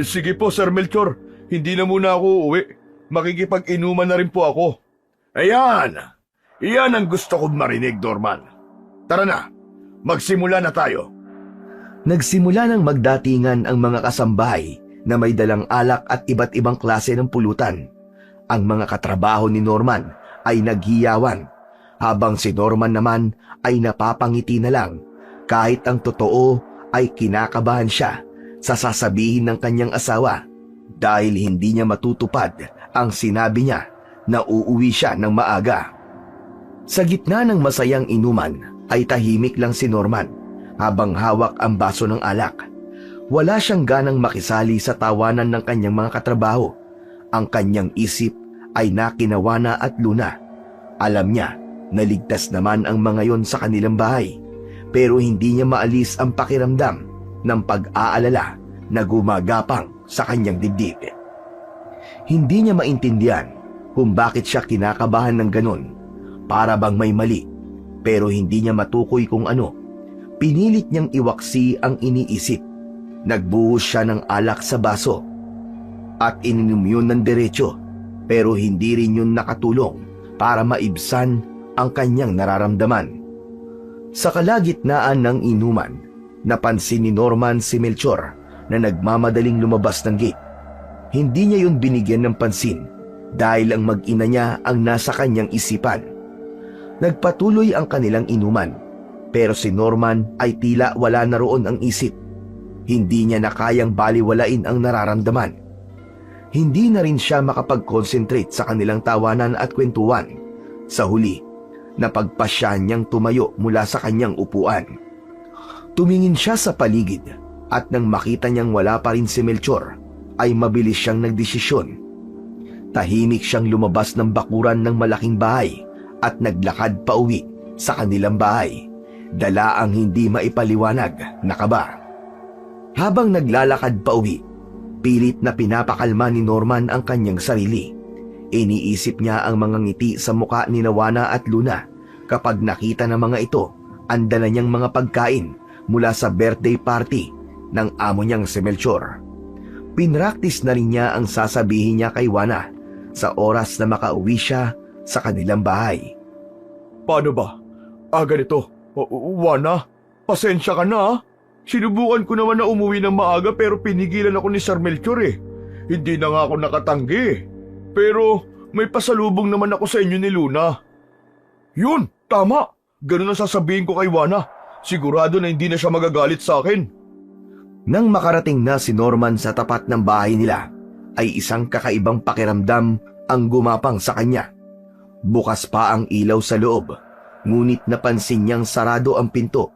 Sige po, Sir Melchor. Hindi na muna ako uuwi. Makikipag-inuman na rin po ako. Ayan! Iyan ang gusto kong marinig, Norman. Tara na, magsimula na tayo. Nagsimula ng magdatingan ang mga kasambahay na may dalang alak at iba't ibang klase ng pulutan. Ang mga katrabaho ni Norman ay naghiyawan, habang si Norman naman ay napapangiti na lang kahit ang totoo ay kinakabahan siya sa sasabihin ng kanyang asawa dahil hindi niya matutupad ang sinabi niya na uuwi siya ng maaga. Sa gitna ng masayang inuman ay tahimik lang si Norman habang hawak ang baso ng alak. Wala siyang ganang makisali sa tawanan ng kanyang mga katrabaho. Ang kanyang isip ay nakina Juana at Luna. Alam niya na ligtas naman ang mga yon sa kanilang bahay, pero hindi niya maalis ang pakiramdam ng pag-aalala na gumagapang sa kanyang dibdib. Hindi niya maintindihan kung bakit siya kinakabahan ng ganon. Para bang may mali, pero hindi niya matukoy kung ano. Pinilit niyang iwaksi ang iniisip. Nagbuhos siya ng alak sa baso at ininom yun ng diretso, pero hindi rin yun nakatulong para maibsan ang kanyang nararamdaman. Sa kalagitnaan ng inuman, napansin ni Norman si Melchor na nagmamadaling lumabas ng gate. Hindi niya yun binigyan ng pansin dahil ang mag-ina niya ang nasa kanyang isipan. Nagpatuloy ang kanilang inuman pero si Norman ay tila wala na roon ang isip. Hindi niya na kayang baliwalain ang nararamdaman. Hindi na rin siya makapag-concentrate sa kanilang tawanan at kwentuhan. Sa huli, napagpasya niyang tumayo mula sa kanyang upuan. Tumingin siya sa paligid at nang makita niyang wala pa rin si Melchor, ay mabilis siyang nagdesisyon. Tahimik siyang lumabas ng bakuran ng malaking bahay at naglakad pa uwi sa kanilang bahay. Dala ang hindi maipaliwanag na kaba. Habang naglalakad pa uwi, pilit na pinapakalma ni Norman ang kanyang sarili. Iniisip niya ang mga ngiti sa muka ni Juana at Luna kapag nakita ng mga ito ang dala niyang mga pagkain mula sa birthday party ng amo niyang si Melchor. Pinraktis na rin niya ang sasabihin niya kay Juana sa oras na makauwi siya sa kanilang bahay. Paano ba? Ganito. Juana, pasensya ka na. Sinubukan ko naman na umuwi ng maaga pero pinigilan ako ni Sir Melchor eh. Hindi na nga ako nakatanggi. Pero may pasalubong naman ako sa inyo ni Luna. Yun, tama. Ganun ang sasabihin ko kay Juana. Sigurado na hindi na siya magagalit sa akin. Nang makarating na si Norman sa tapat ng bahay nila, ay isang kakaibang pakiramdam ang gumapang sa kanya. Bukas pa ang ilaw sa loob, ngunit napansin niyang sarado ang pinto.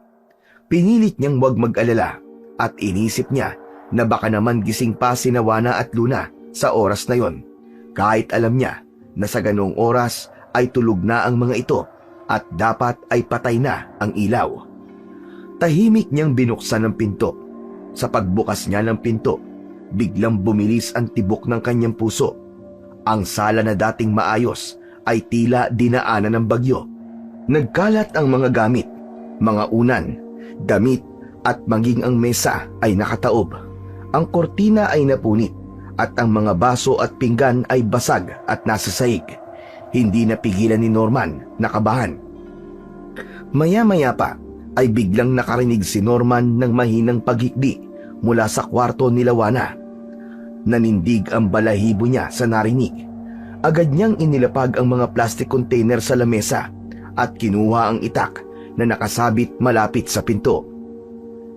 Pinilit niyang huwag mag-alala at inisip niya na baka naman gising pa si Juana at Luna sa oras na yon. Kahit alam niya na sa ganong oras ay tulog na ang mga ito at dapat ay patay na ang ilaw. Tahimik niyang binuksan ang pinto. Sa pagbukas niya ng pinto, biglang bumilis ang tibok ng kanyang puso. Ang sala na dating maayos ay tila dinaanan ng bagyo. Nagkalat ang mga gamit, mga unan, damit at maging ang mesa ay nakataob. Ang kortina ay napunit at ang mga baso at pinggan ay basag at nasa sahig. Hindi napigilan ni Norman na kabahan. Maya-maya pa ay biglang nakarinig si Norman ng mahinang paghikbi mula sa kwarto ni Juana. Nanindig ang balahibo niya sa narinig. Agad niyang inilapag ang mga plastic container sa lamesa at kinuha ang itak na nakasabit malapit sa pinto.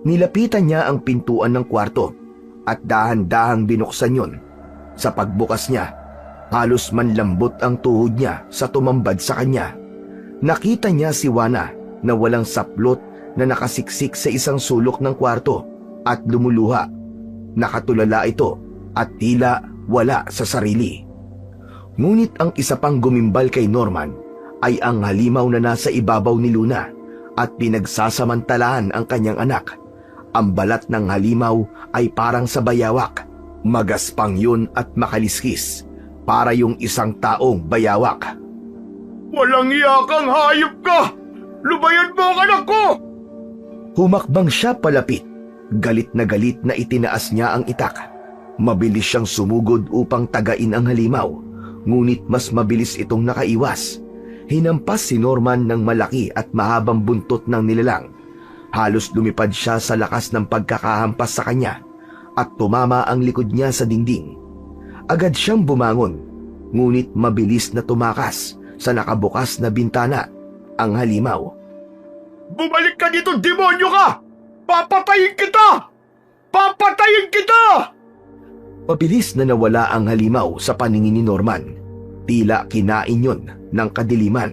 Nilapitan niya ang pintuan ng kwarto at dahan-dahang binuksan yun. Sa pagbukas niya, halos manlambot ang tuhod niya sa tumambad sa kanya. Nakita niya si Juana na walang saplot na nakasiksik sa isang sulok ng kwarto at lumuluha. Nakatulala ito at tila wala sa sarili. Ngunit ang isa pang gumimbal kay Norman ay ang halimaw na nasa ibabaw ni Luna at pinagsasamantalahan ang kanyang anak. Ang balat ng halimaw ay parang sa bayawak. Magaspang yun at makaliskis para yung isang taong bayawak. Walang iyakang hayop ka! Lubayan mo ang anak ko! Humakbang siya palapit. Galit na itinaas niya ang itak. Mabilis siyang sumugod upang tagain ang halimaw, ngunit mas mabilis itong nakaiwas. Hinampas si Norman ng malaki at mahabang buntot ng nilalang. Halos lumipad siya sa lakas ng pagkakahampas sa kanya at tumama ang likod niya sa dingding. Agad siyang bumangon, ngunit mabilis na tumakas sa nakabukas na bintana ang halimaw. Bumalik ka dito, demonyo ka! Papatayin kita! Papatayin kita! Mabilis na nawala ang halimaw sa paningin ni Norman. Tila kinain yun ng kadiliman.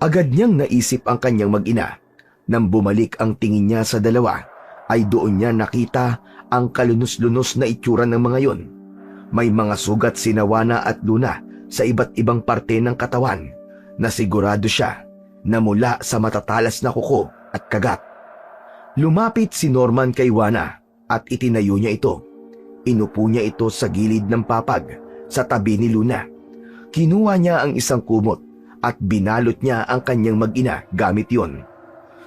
Agad niyang naisip ang kanyang mag-ina. Nang bumalik ang tingin niya sa dalawa, ay doon niya nakita ang kalunos-lunos na itsura ng mga yon. May mga sugat si Juana at Luna sa iba't ibang parte ng katawan na sigurado siya na mula sa matatalas na kuko at kagat. Lumapit si Norman kay Juana at itinayo niya ito. Inupo niya ito sa gilid ng papag sa tabi ni Luna. Kinuha niya ang isang kumot at binalot niya ang kanyang mag-ina gamit yon.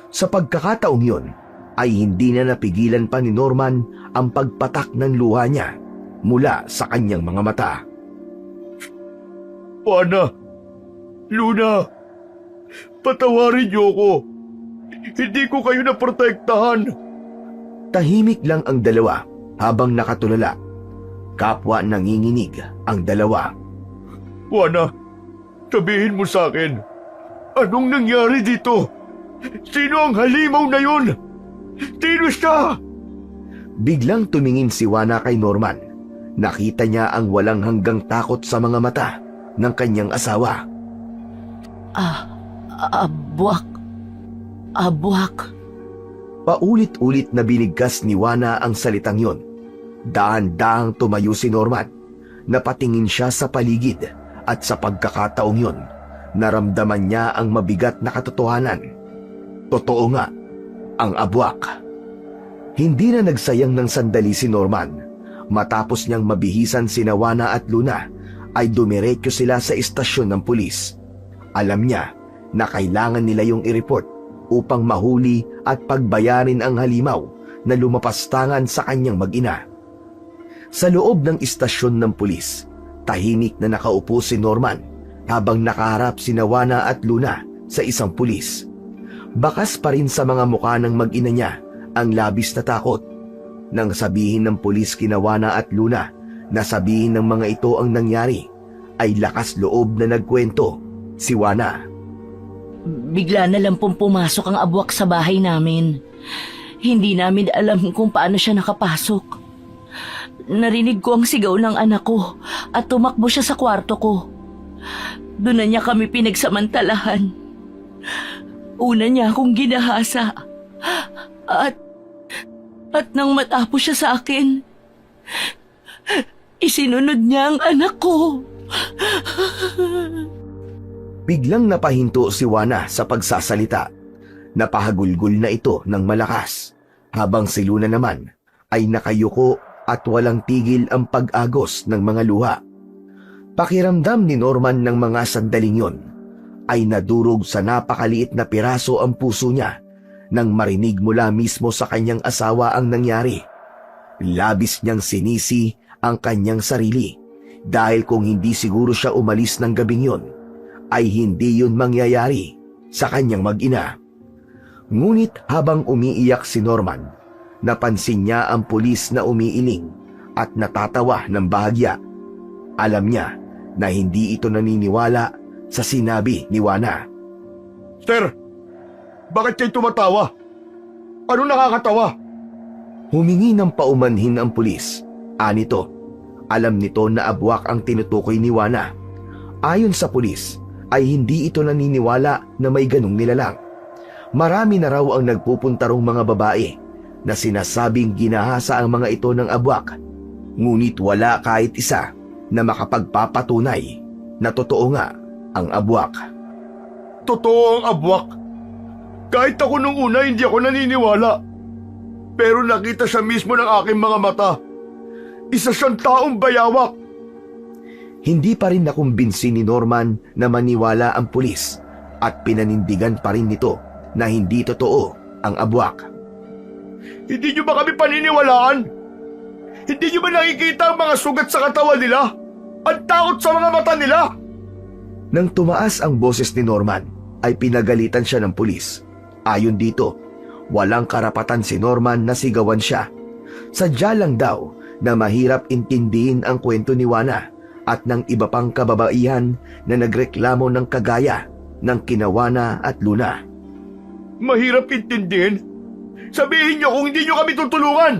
Sa pagkakataong yon, ay hindi na napigilan pa ni Norman ang pagpatak ng luha niya mula sa kanyang mga mata. Juana, Luna, patawarin niyo ko. Hindi ko kayo naprotektahan. Tahimik lang ang dalawa habang nakatulala. Kapwa nanginginig ang dalawa. Juana, sabihin mo sa akin, anong nangyari dito? Sino ang halimaw na yun? Sino siya? Biglang tumingin si Juana kay Norman. Nakita niya ang walang hanggang takot sa mga mata ng kanyang asawa. Abwak. Abwak. Paulit-ulit na binigkas ni Juana ang salitang yon. Dahan-dahang tumayo si Norman. Napatingin siya sa paligid at sa pagkakataong yon, naramdaman niya ang mabigat na katotohanan. Totoo nga, ang abwak. Hindi na nagsayang ng sandali si Norman. Matapos niyang mabihisan sina Juana at Luna, ay dumiretso sila sa istasyon ng pulis. Alam niya na kailangan nila yung i-report upang mahuli at pagbayarin ang halimaw na lumapastangan sa kanyang mag-ina. Sa loob ng istasyon ng pulis, tahimik na nakaupo si Norman habang nakaharap sina Juana at Luna sa isang pulis. Bakas pa rin sa mga mukha ng mag-ina niya ang labis na takot. Nang sabihin ng pulis kina Juana at Luna na sabihin ng mga ito ang nangyari, ay lakas loob na nagkwento si Juana. Bigla na lang pong pumasok ang abwak sa bahay namin. Hindi namin alam kung paano siya nakapasok. Narinig ko ang sigaw ng anak ko at tumakbo siya sa kwarto ko. Doon na niya kami pinagsamantalahan. Una niya akong ginahasa. At nang matapos siya sa akin, isinunod niya ang anak ko. Biglang napahinto si Juana sa pagsasalita. Napahagulgol na ito ng malakas, habang si Luna naman ay nakayuko at walang tigil ang pag-agos ng mga luha. Pakiramdam ni Norman ng mga sandaling yon ay nadurog sa napakaliit na piraso ang puso niya nang marinig mula mismo sa kanyang asawa ang nangyari. Labis niyang sinisi ang kanyang sarili dahil kung hindi siguro siya umalis ng gabing yon, ay hindi yun mangyayari sa kanyang mag-ina. Ngunit habang umiiyak si Norman, napansin niya ang pulis na umiiling at natatawa ng bahagya. Alam niya na hindi ito naniniwala sa sinabi ni Juana. Sir, bakit kayo tumatawa? Ano nakakatawa? Humingi ng paumanhin ang pulis. Anito, alam nito na abwak ang tinutukoy ni Juana. Ayon sa pulis, ay hindi ito naniniwala na may ganong nilalang. Marami na raw ang nagpupunta rong mga babae na sinasabing ginahasa ang mga ito ng abwak. Ngunit wala kahit isa na makapagpapatunay na totoo nga ang abwak. Totoo ang abwak. Kahit ako nung una hindi ako naniniwala. Pero nakita siya mismo ng aking mga mata. Isa siyang taong bayawak. Hindi pa rin nakumbinsi ni Norman na maniwala ang pulis at pinanindigan pa rin nito na hindi totoo ang abwak. Hindi niyo ba kami paniniwalaan? Hindi niyo ba nakikita ang mga sugat sa katawan nila? Ang takot sa mga mata nila? Nang tumaas ang boses ni Norman, ay pinagalitan siya ng pulis. Ayon dito, walang karapatan si Norman na sigawan siya. Sadya lang daw na mahirap intindihin ang kwento ni Juana at ng iba pang kababaihan na nagreklamo ng kagaya ng kina Juana at Luna. Mahirap intindihin? Sabihin niyo kung hindi niyo kami tutulungan.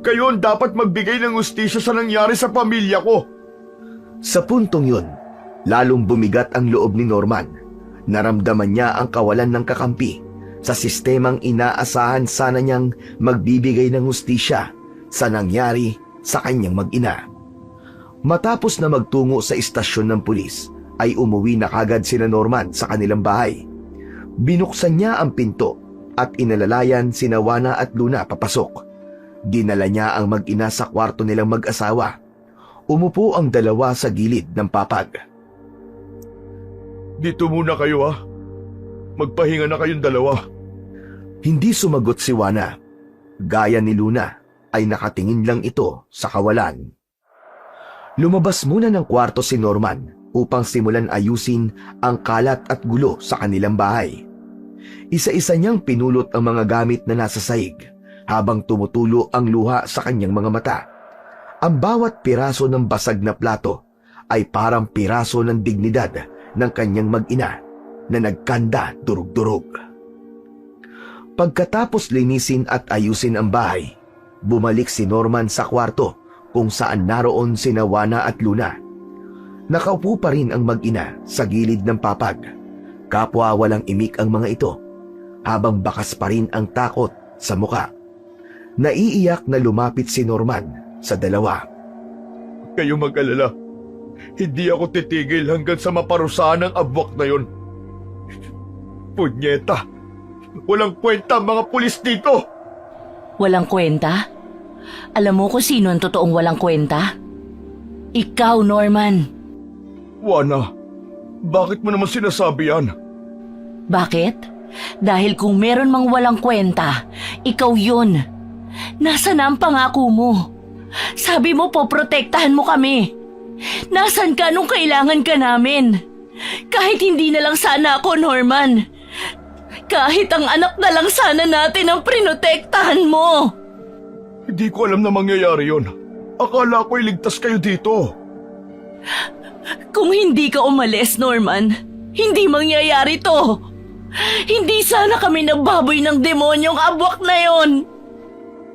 Kayo ang dapat magbigay ng hustisya sa nangyari sa pamilya ko. Sa puntong yun, lalong bumigat ang loob ni Norman. Naramdaman niya ang kawalan ng kakampi sa sistemang inaasahan sana niyang magbibigay ng hustisya sa nangyari sa kanyang mag-ina. Matapos na magtungo sa istasyon ng pulis, ay umuwi na kagad sina Norman sa kanilang bahay. Binuksan niya ang pinto at inalalayan sina Juana at Luna papasok. Dinala niya ang mag-ina sa kwarto nilang mag-asawa. Umupo ang dalawa sa gilid ng papag. Dito muna kayo ha. Magpahinga na kayong dalawa. Hindi sumagot si Juana. Gaya ni Luna ay nakatingin lang ito sa kawalan. Lumabas muna ng kwarto si Norman upang simulan ayusin ang kalat at gulo sa kanilang bahay. Isa-isa niyang pinulot ang mga gamit na nasa sahig habang tumutulo ang luha sa kanyang mga mata. Ang bawat piraso ng basag na plato ay parang piraso ng dignidad ng kanyang mag-ina na nagkanda durug-durug. Pagkatapos linisin at ayusin ang bahay, bumalik si Norman sa kwarto kung saan naroon sina Juana at Luna. Nakaupo pa rin ang mag-ina sa gilid ng papag. Kapwa walang imik ang mga ito, habang bakas pa rin ang takot sa muka. Naiiyak na lumapit si Norman sa dalawa. Kayo mag-alala. Hindi ako titigil hanggang sa maparusahan ang abwak na yon. Punyeta! Walang kwenta ang mga pulis dito! Walang kwenta? Alam mo kung sino ang totoong walang kwenta? Ikaw, Norman. Juana, bakit mo naman sinasabi yan? Bakit? Dahil kung meron mang walang kwenta, ikaw yun. Nasaan na ang pangako mo? Sabi mo po, protektahan mo kami. Nasaan ka nung kailangan ka namin? Kahit hindi na lang sana ako, Norman. Kahit ang anak na lang sana natin ang prinotektahan mo. Hindi ko alam na mangyayari yon. Akala ko iligtas kayo dito. Kung hindi ka umalis, Norman, hindi mangyayari to. Hindi sana kami nababoy ng demonyong abwak na yon.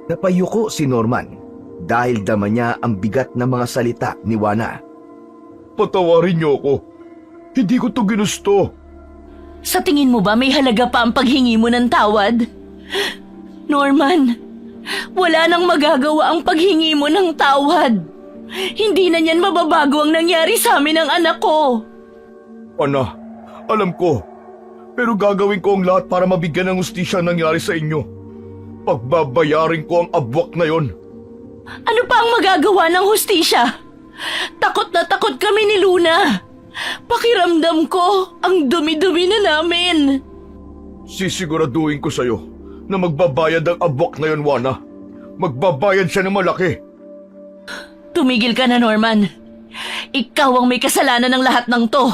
Napayuko si Norman dahil dama niya ang bigat ng mga salita ni Juana. Patawarin niyo ako. Hindi ko to ginusto. Sa tingin mo ba may halaga pa ang paghingi mo ng tawad? Norman, wala nang magagawa ang paghingi mo ng tawad. Hindi na niyan mababago ang nangyari sa amin ng anak ko. Ana, alam ko. Pero gagawin ko ang lahat para mabigyan ng hustisya ang nangyari sa inyo. Pagbabayarin ko ang abwak na yon. Ano pa ang magagawa ng hustisya? Takot na takot kami ni Luna. Pakiramdam ko, ang dumi-dumi na namin. Sisiguraduhin ko sa'yo na magbabayad ang abwak na yon, Juana. Magbabayad siya ng malaki. Tumigil ka na, Norman. Ikaw ang may kasalanan ng lahat ng to.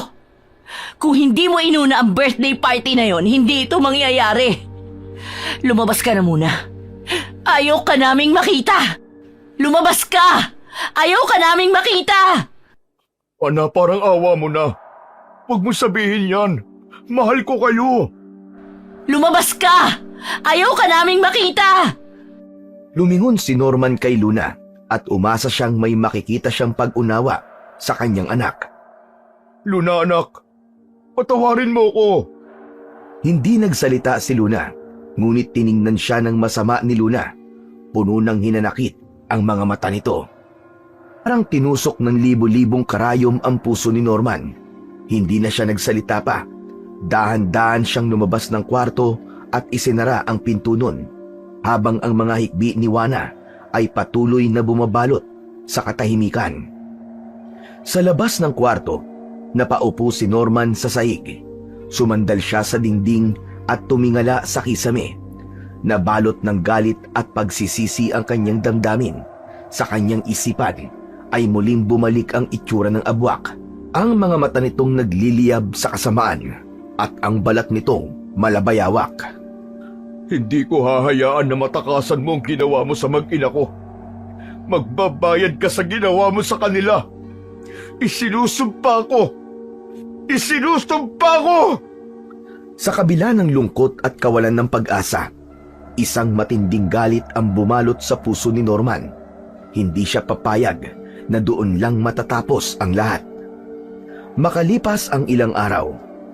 Kung hindi mo inuna ang birthday party na yon, hindi ito mangyayari. Lumabas ka na muna. Ayaw ka naming makita. Lumabas ka! Ayaw ka naming makita! Ana, parang awa mo na. Huwag mo sabihin yan. Mahal ko kayo. Lumabas ka! Ayaw ka naming makita! Lumingon si Norman kay Luna at umasa siyang may makikita siyang pag-unawa sa kanyang anak. Luna, anak. Patawarin mo ko. Hindi nagsalita si Luna, ngunit tiningnan siya ng masama ni Luna. Puno ng hinanakit ang mga mata nito. Parang tinusok ng libo-libong karayom ang puso ni Norman. Hindi na siya nagsalita pa. Dahan-dahan siyang lumabas ng kwarto at isinara ang pinto nun, habang ang mga hikbi ni Juana ay patuloy na bumabalot sa katahimikan. Sa labas ng kwarto, napaupo si Norman sa sahig. Sumandal siya sa dingding at tumingala sa kisame. Nabalot ng galit at pagsisisi ang kanyang damdamin. Sa kanyang isipan ay muling bumalik ang itsura ng abwak. Ang mga mata nitong nagliliyab sa kasamaan at ang balat nitong malabayawak. Hindi ko hahayaan na matakasan mo ang ginawa mo sa mag-ina ko. Magbabayad ka sa ginawa mo sa kanila. Isinusumpa ko! Isinusumpa ko! Sa kabila ng lungkot at kawalan ng pag-asa, isang matinding galit ang bumalot sa puso ni Norman. Hindi siya papayag na doon lang matatapos ang lahat. Makalipas ang ilang araw,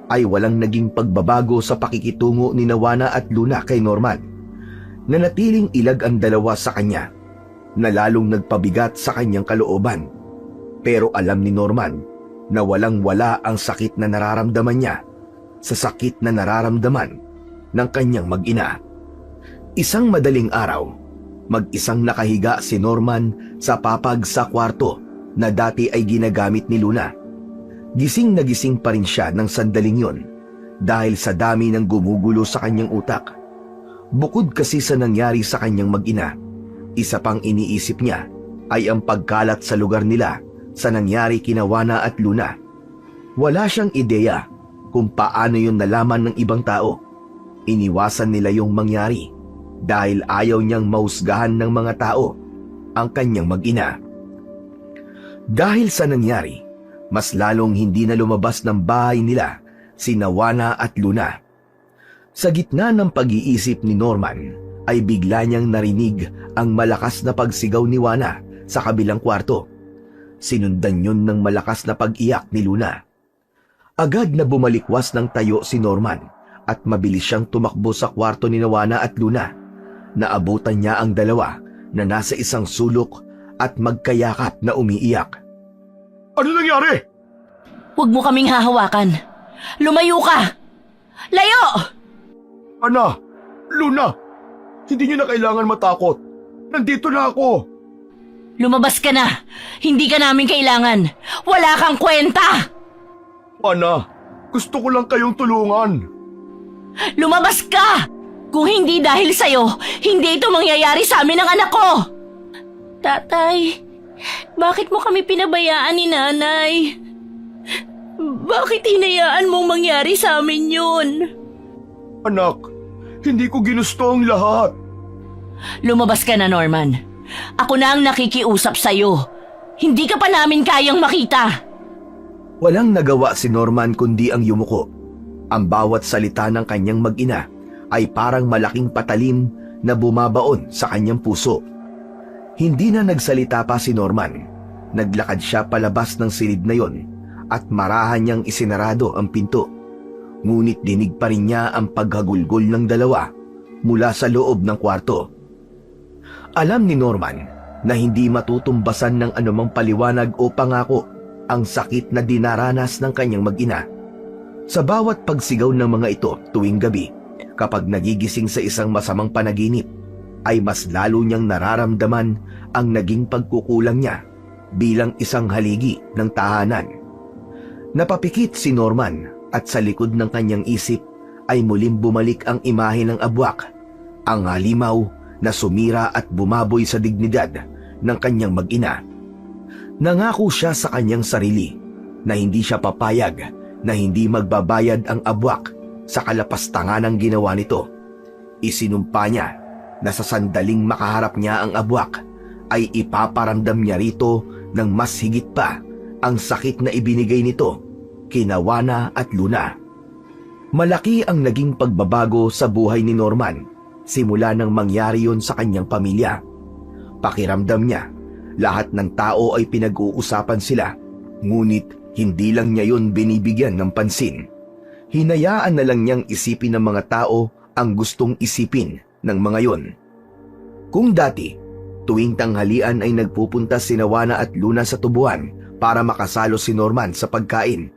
ay walang naging pagbabago sa pakikitungo ni Juana at Luna kay Norman. Nanatiling ilag ang dalawa sa kanya, na lalong nagpabigat sa kanyang kalooban. Pero alam ni Norman na walang-wala ang sakit na nararamdaman niya sa sakit na nararamdaman ng kanyang mag-ina. Isang madaling araw, mag-isang nakahiga si Norman sa papag sa kwarto na dati ay ginagamit ni Luna. Gising na gising pa rin siya ng sandaling yon dahil sa dami ng gumugulo sa kanyang utak. Bukod kasi sa nangyari sa kanyang mag-ina, isa pang iniisip niya ay ang pagkalat sa lugar nila sa nangyari kina Juana at Luna. Wala siyang ideya kung paano yon nalaman ng ibang tao. Iniwasan nila yung mangyari dahil ayaw niyang mahusgahan ng mga tao ang kanyang mag-ina. Dahil sa nangyari, mas lalong hindi na lumabas ng bahay nila sina Juana at Luna. Sa gitna ng pag-iisip ni Norman ay bigla niyang narinig ang malakas na pagsigaw ni Juana sa kabilang kwarto. Sinundan yun ng malakas na pag-iyak ni Luna. Agad na bumalikwas ng tayo si Norman at mabilis siyang tumakbo sa kwarto ni Juana at Luna. Naabutan niya ang dalawa na nasa isang sulok at magkayakap na umiiyak. Ano nangyari? Huwag mo kaming hahawakan. Lumayo ka! Layo! Ana, Luna, hindi niyo na kailangan matakot. Nandito na ako. Lumabas ka na! Hindi ka namin kailangan! Wala kang kwenta! Ana, gusto ko lang kayong tulungan. Lumabas ka! Kung hindi dahil sa'yo, hindi ito mangyayari sa amin ng anak ko! Tatay, bakit mo kami pinabayaan ni Nanay? Bakit hinayaan mong mangyari sa amin yun? Anak, hindi ko ginusto ang lahat. Lumabas ka na, Norman. Ako na ang nakikiusap sa'yo. Hindi ka pa namin kayang makita. Walang nagawa si Norman kundi ang yumuko. Ang bawat salita ng kanyang mag-ina ay parang malaking patalim na bumabaon sa kanyang puso. Hindi na nagsalita pa si Norman. Naglakad siya palabas ng silid na yon at marahan niyang isinarado ang pinto. Ngunit dinig pa rin niya ang paghagulgol ng dalawa mula sa loob ng kwarto. Alam ni Norman na hindi matutumbasan ng anumang paliwanag o pangako ang sakit na dinaranas ng kanyang mag-ina. Sa bawat pagsigaw ng mga ito tuwing gabi, kapag nagigising sa isang masamang panaginip, ay mas lalo niyang nararamdaman ang naging pagkukulang niya bilang isang haligi ng tahanan. Napapikit si Norman at sa likod ng kanyang isip ay muling bumalik ang imahe ng abwak, ang halimaw na sumira at bumaboy sa dignidad ng kanyang mag-ina. Nangako siya sa kanyang sarili na hindi siya papayag na hindi magbabayad ang abwak sa kalapastangan ng ginawa nito. Isinumpa niya na sa sandaling makaharap niya ang abwak ay ipaparamdam niya rito ng mas higit pa ang sakit na ibinigay nito kina Juana at Luna. Malaki ang naging pagbabago sa buhay ni Norman simula nang mangyari yon sa kanyang pamilya. Pakiramdam niya, lahat ng tao ay pinag-uusapan sila, ngunit hindi lang niya yon binibigyan ng pansin. Hinayaan na lang niyang isipin ng mga tao ang gustong isipin ng mga yon. Kung dati, tuwing tanghalian ay nagpupunta sina Juana at Luna sa tubuan para makasalo si Norman sa pagkain,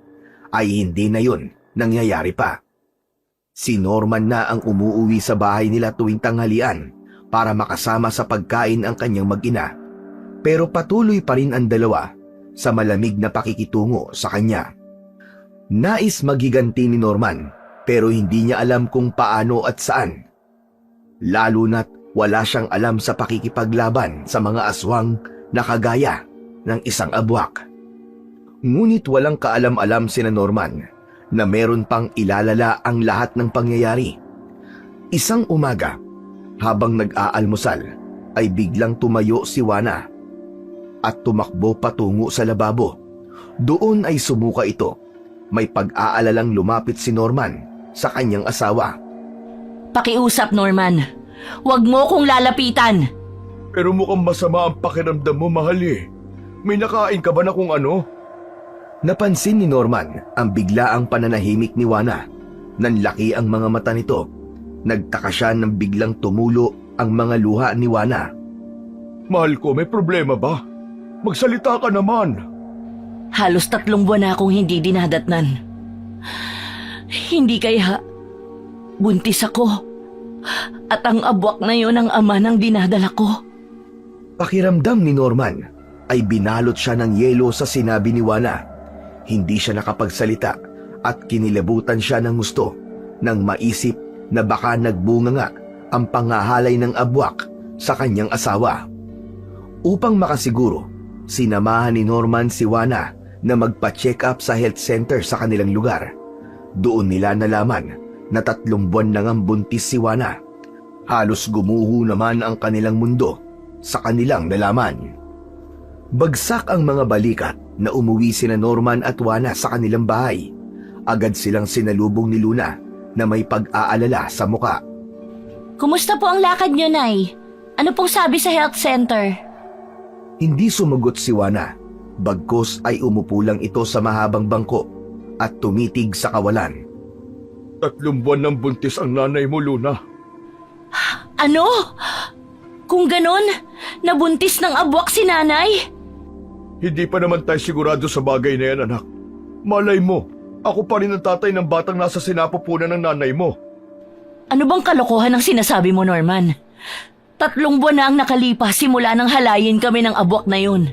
ay hindi na yon nangyayari pa. Si Norman na ang umuuwi sa bahay nila tuwing tanghalian para makasama sa pagkain ang kanyang mag-ina, pero patuloy pa rin ang dalawa sa malamig na pakikitungo sa kanya. Nais magiganti ni Norman pero hindi niya alam kung paano at saan. Lalo na't wala siyang alam sa pakikipaglaban sa mga aswang na kagaya ng isang abwak. Ngunit walang kaalam-alam sina Norman na meron pang ilalala ang lahat ng pangyayari. Isang umaga, habang nag-aalmusal, ay biglang tumayo si Juana at tumakbo patungo sa lababo. Doon ay sumuka ito. May pag-aalalang lumapit si Norman sa kanyang asawa. Pakiusap, Norman. Huwag mo kong lalapitan. Pero mukhang masama ang pakiramdam mo, mahal eh. May nakain ka ba na kung ano? Napansin ni Norman ang biglaang pananahimik ni Juana. Nanlaki ang mga mata nito. Nagtaka siya nang biglang tumulo ang mga luha ni Juana. Mahal ko, may problema ba? Magsalita ka naman. Halos 3 buwan na akong hindi dinadatnan. Hindi kaya buntis ako at ang abwak na yon ang ama ng dinadala ko. Pakiramdam ni Norman ay binalot siya ng yelo sa sinabi ni Juana. Hindi siya nakapagsalita at kinilabutan siya ng gusto nang maisip na baka nagbunga nga ang pangahalay ng abwak sa kanyang asawa. Upang makasiguro, sinamahan ni Norman si Juana na magpa-check up sa health center sa kanilang lugar. Doon nila nalaman na 3 buwan na ngang buntis si Juana. Halos gumuho naman ang kanilang mundo sa kanilang nalaman. Bagsak ang mga balikat na umuwi sina Norman at Juana sa kanilang bahay. Agad silang sinalubong ni Luna na may pag-aalala sa muka. Kumusta po ang lakad niyo, Nay? Ano pong sabi sa health center? Hindi sumagot si Juana. Bagkus ay umupo lang ito sa mahabang bangko at tumitig sa kawalan. 3 buwan ng buntis ang nanay mo, Luna. Ano? Kung ganon, nabuntis ng abwak si nanay? Hindi pa naman tayo sigurado sa bagay na yan, anak. Malay mo, ako pa rin ang tatay ng batang nasa sinapupunan ng nanay mo. Ano bang kalokohan ang sinasabi mo, Norman? 3 buwan na ang nakalipas simula nang halayin kami ng abwak na yun.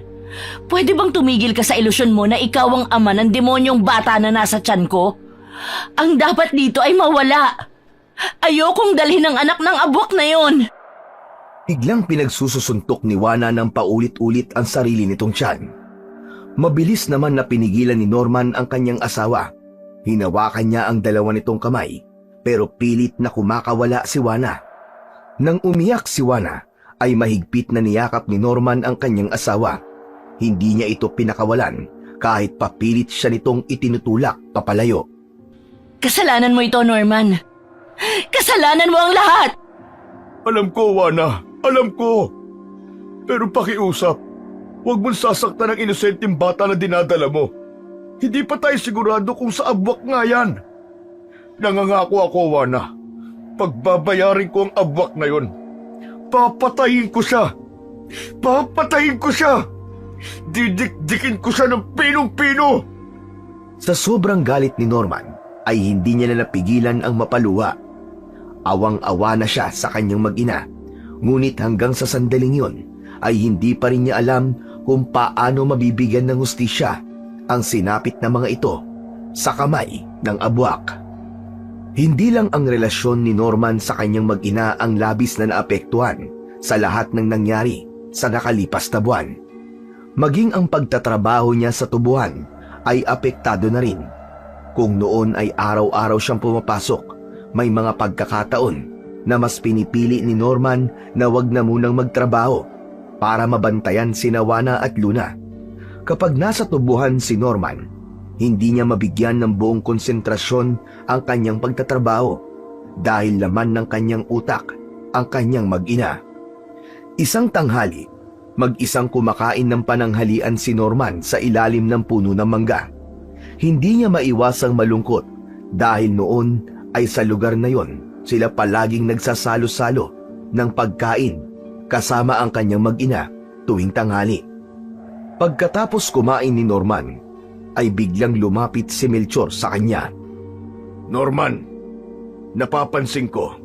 Pwede bang tumigil ka sa ilusyon mo na ikaw ang ama ng demonyong bata na nasa tiyan ko? Ang dapat dito ay mawala. Ayokong dalhin ang anak ng abwak na yon. Biglang pinagsususuntok ni Juana ng paulit-ulit ang sarili nitong tiyan. Mabilis naman na pinigilan ni Norman ang kanyang asawa. Hinawakan niya ang dalawa nitong kamay, pero pilit na kumakawala si Juana. Nang umiyak si Juana, ay mahigpit na niyakap ni Norman ang kanyang asawa. Hindi niya ito pinakawalan, kahit papilit siya nitong itinutulak papalayo. Kasalanan mo ito, Norman. Kasalanan mo ang lahat! Alam ko, Juana. Alam ko. Pero pakiusap, huwag mong sasaktan ang inosenteng bata na dinadala mo. Hindi pa tayo sigurado kung sa abwak nga yan. Nangangako ako, Juana. Pagbabayarin ko ang abwak na yon. Papatayin ko siya. Papatayin ko siya. Didikdikin ko siya ng pinong-pino. Sa sobrang galit ni Norman, ay hindi niya na napigilan ang mapaluwa. Awang-awa na siya sa kanyang mag-ina. Ngunit hanggang sa sandaling yun, ay hindi pa rin niya alam kung paano mabibigyan ng hustisya ang sinapit na mga ito sa kamay ng abwak. Hindi lang ang relasyon ni Norman sa kanyang mag-ina ang labis na naapektuhan sa lahat ng nangyari sa nakalipas na buwan. Maging ang pagtatrabaho niya sa tubuhan ay apektado na rin. Kung noon ay araw-araw siyang pumapasok, may mga pagkakataon na mas pinipili ni Norman na wag na munang magtrabaho para mabantayan sina Juana at Luna. Kapag nasa tubuhan si Norman, hindi niya mabigyan ng buong konsentrasyon ang kanyang pagtatrabaho dahil laman ng kanyang utak ang kanyang mag-ina. Isang tanghali, mag-isang kumakain ng pananghalian si Norman sa ilalim ng puno ng mangga. Hindi niya maiwasang malungkot dahil noon ay sa lugar na yon sila palaging nagsasalo-salo ng pagkain kasama ang kanyang mag-ina tuwing tanghali. Pagkatapos kumain ni Norman, ay biglang lumapit si Melchor sa kanya. Norman, napapansin ko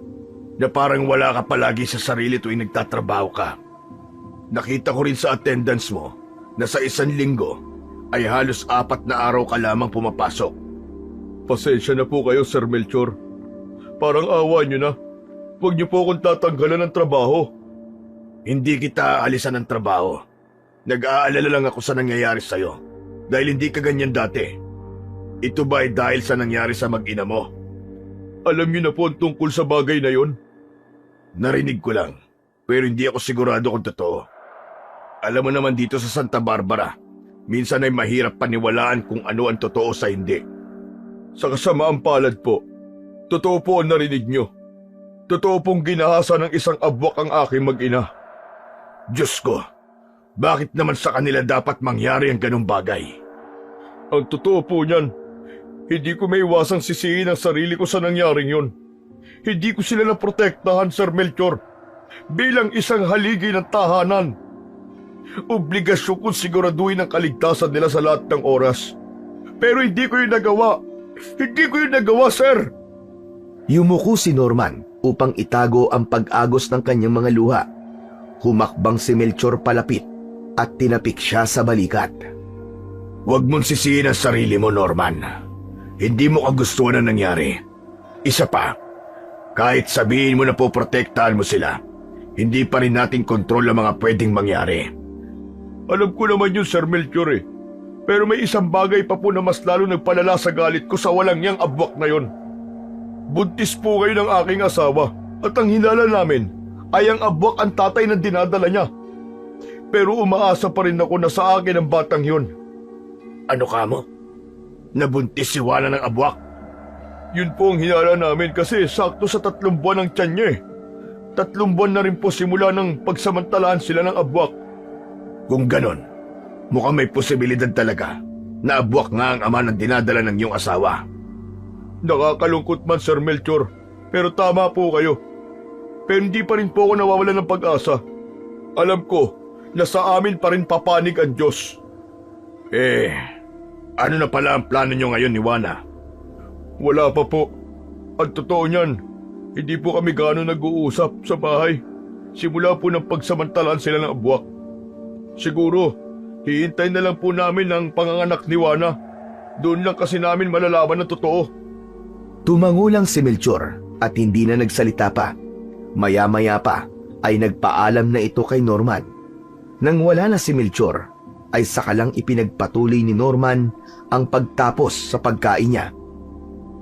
na parang wala ka palagi sa sarili tuwing nagtatrabaho ka. Nakita ko rin sa attendance mo na sa 1 linggo ay halos 4 na araw ka lamang pumapasok. Pasensya na po kayo, Sir Melchor. Parang awa niyo na. Huwag niyo po akong tatanggalan ng trabaho. Hindi kita aalisan ng trabaho. Nag-aalala lang ako sa nangyayari sa'yo dahil hindi ka ganyan dati. Ito ba ay dahil sa nangyari sa mag-ina mo? Alam niyo na po ang tungkol sa bagay na yon. Narinig ko lang, pero hindi ako sigurado kung totoo. Alam mo naman dito sa Santa Barbara, minsan ay mahirap paniwalaan kung ano ang totoo sa hindi. Sa kasamaang palad po, totoo po ang narinig niyo. Totoo pong ginahasa ng isang abwak ang aking mag-ina. Diyos ko, bakit naman sa kanila dapat mangyari ang ganong bagay? Ang totoo po niyan, hindi ko may iwasang sisihin ang sarili ko sa nangyaring yon. Hindi ko sila naprotektahan, Sir Melchor. Bilang isang haligi ng tahanan, obligasyon kong siguraduhin ang kaligtasan nila sa lahat ng oras. Pero hindi ko yun nagawa. Hindi ko yun nagawa, Sir. Yumuko si Norman upang itago ang pag-agos ng kanyang mga luha. Humakbang si Melchor palapit at tinapik siya sa balikat. Huwag mong sisihin ang sarili mo, Norman. Hindi mo kagustuhan ang nangyari. Isa pa, kahit sabihin mo na po protektahan mo sila, hindi pa rin natin kontrol ang mga pwedeng mangyari. Alam ko naman yun, Sir Melchor eh. Pero may isang bagay pa po na mas lalo nagpalala sa galit ko sa walang niyang abwak na yon. Buntis po kayo ng aking asawa at ang hinala namin ay ang abwak ang tatay na dinadala niya. Pero umaasa pa rin ako na sa akin ang batang yun. Ano ka mo? Nabuntis si Juana ng abwak? Yun po ang hinala namin kasi sakto sa 3 buwan ang tiyan niya eh. 3 buwan na rin po simula ng pagsamantalaan sila ng abwak. Kung ganon, mukhang may posibilidad talaga na abwak nga ang ama ng dinadala ng iyong asawa. Nakakalungkot man, Sir Melchor, pero tama po kayo. Pero hindi pa rin po ako nawawalan ng pag-asa. Alam ko na sa amin pa rin papanig ang Diyos. Ano na pala ang plano niyo ngayon ni Juana? Wala pa po. Ang totoo niyan, hindi po kami gano'n nag-uusap sa bahay. Simula po ng pagsamantalaan sila ng abwak. Siguro, hihintay na lang po namin ang panganganak ni Juana. Doon lang kasi namin malalaman ang totoo. Tumangulang si Melchor at hindi na nagsalita pa. Maya-maya pa ay nagpaalam na ito kay Norman. Nang wala na si Melchor, ay sakalang ipinagpatuloy ni Norman ang pagtapos sa pagkain niya.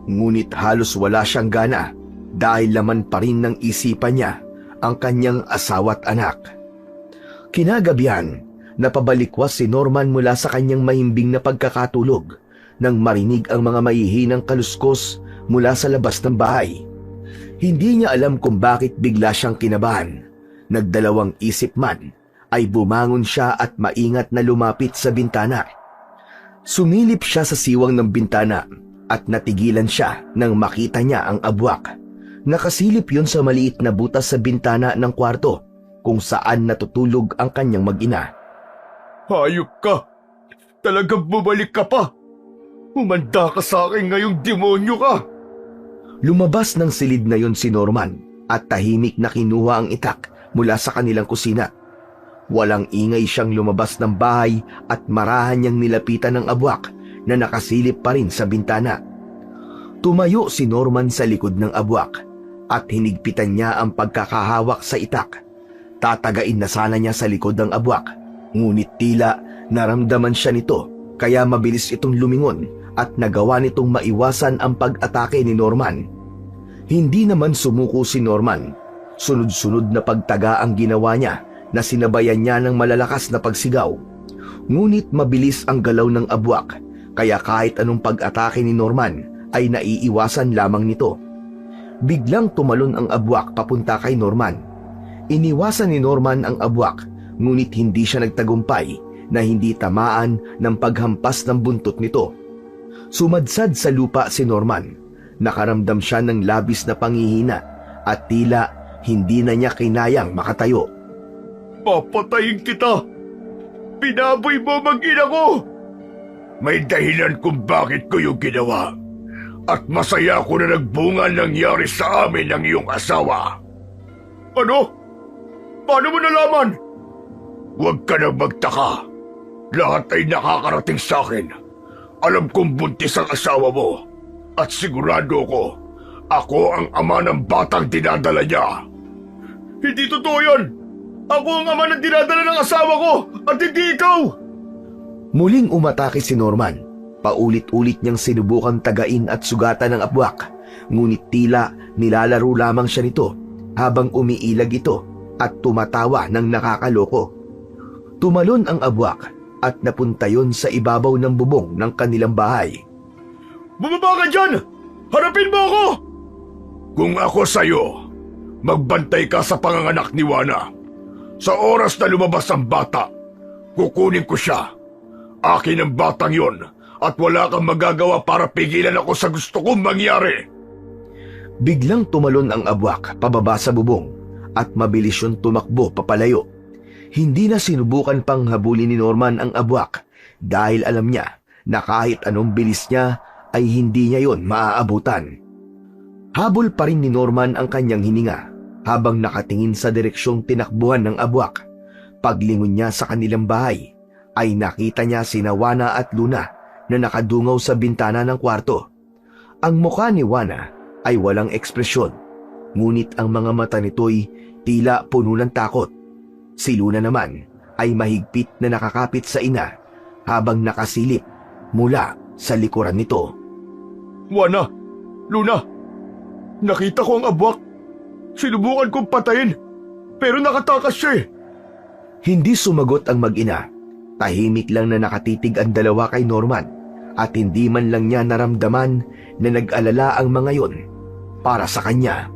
Ngunit halos wala siyang gana dahil laman pa rin ng isipan niya ang kanyang asawa't anak. Kinagabihan, napabalikwas si Norman mula sa kanyang mahimbing na pagkakatulog nang marinig ang mga mahihinang kaluskos mula sa labas ng bahay. Hindi niya alam kung bakit bigla siyang kinabahan. Nagdalawang isip man ay bumangon siya at maingat na lumapit sa bintana. Sumilip siya sa siwang ng bintana at natigilan siya nang makita niya ang abwak. Nakasilip yun sa maliit na butas sa bintana ng kwarto kung saan natutulog ang kanyang mag-ina. Hayop ka! Talagang bumalik ka pa! Humanda ka sa akin ngayong demonyo ka! Lumabas ng silid na yon si Norman at tahimik na kinuha ang itak mula sa kanilang kusina. Walang ingay siyang lumabas ng bahay at marahan niyang nilapitan ng abwak na nakasilip pa rin sa bintana. Tumayo si Norman sa likod ng abwak at hinigpitan niya ang pagkakahawak sa itak. Tatagain na sana niya sa likod ng abwak, ngunit tila naramdaman siya nito kaya mabilis itong lumingon at nagawa nitong maiwasan ang pag-atake ni Norman. Hindi naman sumuko si Norman. Sunod-sunod na pagtaga ang ginawa niya na sinabayan niya ng malalakas na pagsigaw. Ngunit mabilis ang galaw ng abwak, kaya kahit anong pag-atake ni Norman ay naiiwasan lamang nito. Biglang tumalon ang abwak papunta kay Norman. Iniwasan ni Norman ang abwak, ngunit hindi siya nagtagumpay na hindi tamaan ng paghampas ng buntot nito. Sumadsad sa lupa si Norman. Nakaramdam siya ng labis na panghihina at tila hindi na niya kinayang makatayo. Papatayin kita! Pinaboy mo mag-ina ko! May dahilan kung bakit ko yung ginawa. At masaya ko na nagbunga nangyari sa amin ng iyong asawa. Ano? Paano mo nalaman? Huwag ka nang magtaka. Lahat ay nakakarating sa akin. Alam kong buntis ang asawa mo. At sigurado ko, ako ang ama ng batang dinadala niya. Hindi totoo yan! Ako ang ama ng dinadala ng asawa ko at hindi ikaw! Muling umatake si Norman. Paulit-ulit niyang sinubukang tagain at sugatan ng abwak. Ngunit tila nilalaro lamang siya nito habang umiilag ito at tumatawa ng nakakaloko. Tumalon ang abwak at napunta yon sa ibabaw ng bubong ng kanilang bahay. Bumaba ka dyan! Harapin mo ako! Kung ako sa'yo, magbantay ka sa panganganak ni Juana. Sa oras na lumabas ang bata, kukunin ko siya. Akin ang batang yon at wala kang magagawa para pigilan ako sa gusto kong mangyari. Biglang tumalon ang abwak pababa sa bubong at mabilis yun tumakbo papalayo. Hindi na sinubukan pang habulin ni Norman ang abwak dahil alam niya na kahit anong bilis niya ay hindi niya yon maaabutan. Habol pa rin ni Norman ang kanyang hininga habang nakatingin sa direksyong tinakbuhan ng abwak. Paglingon niya sa kanilang bahay ay nakita niya sina Juana at Luna na nakadungaw sa bintana ng kwarto. Ang mukha ni Juana ay walang ekspresyon, ngunit ang mga mata nito'y tila puno ng takot. Si Luna naman ay mahigpit na nakakapit sa ina habang nakasilip mula sa likuran nito. Juana! Luna! Nakita ko ang abwak. Sinubukan kong patayin, pero nakatakas siya eh. Hindi sumagot ang mag-ina. Tahimik lang na nakatitig ang dalawa kay Norman at hindi man lang niya naramdaman na nag-alala ang mga yon para sa kanya.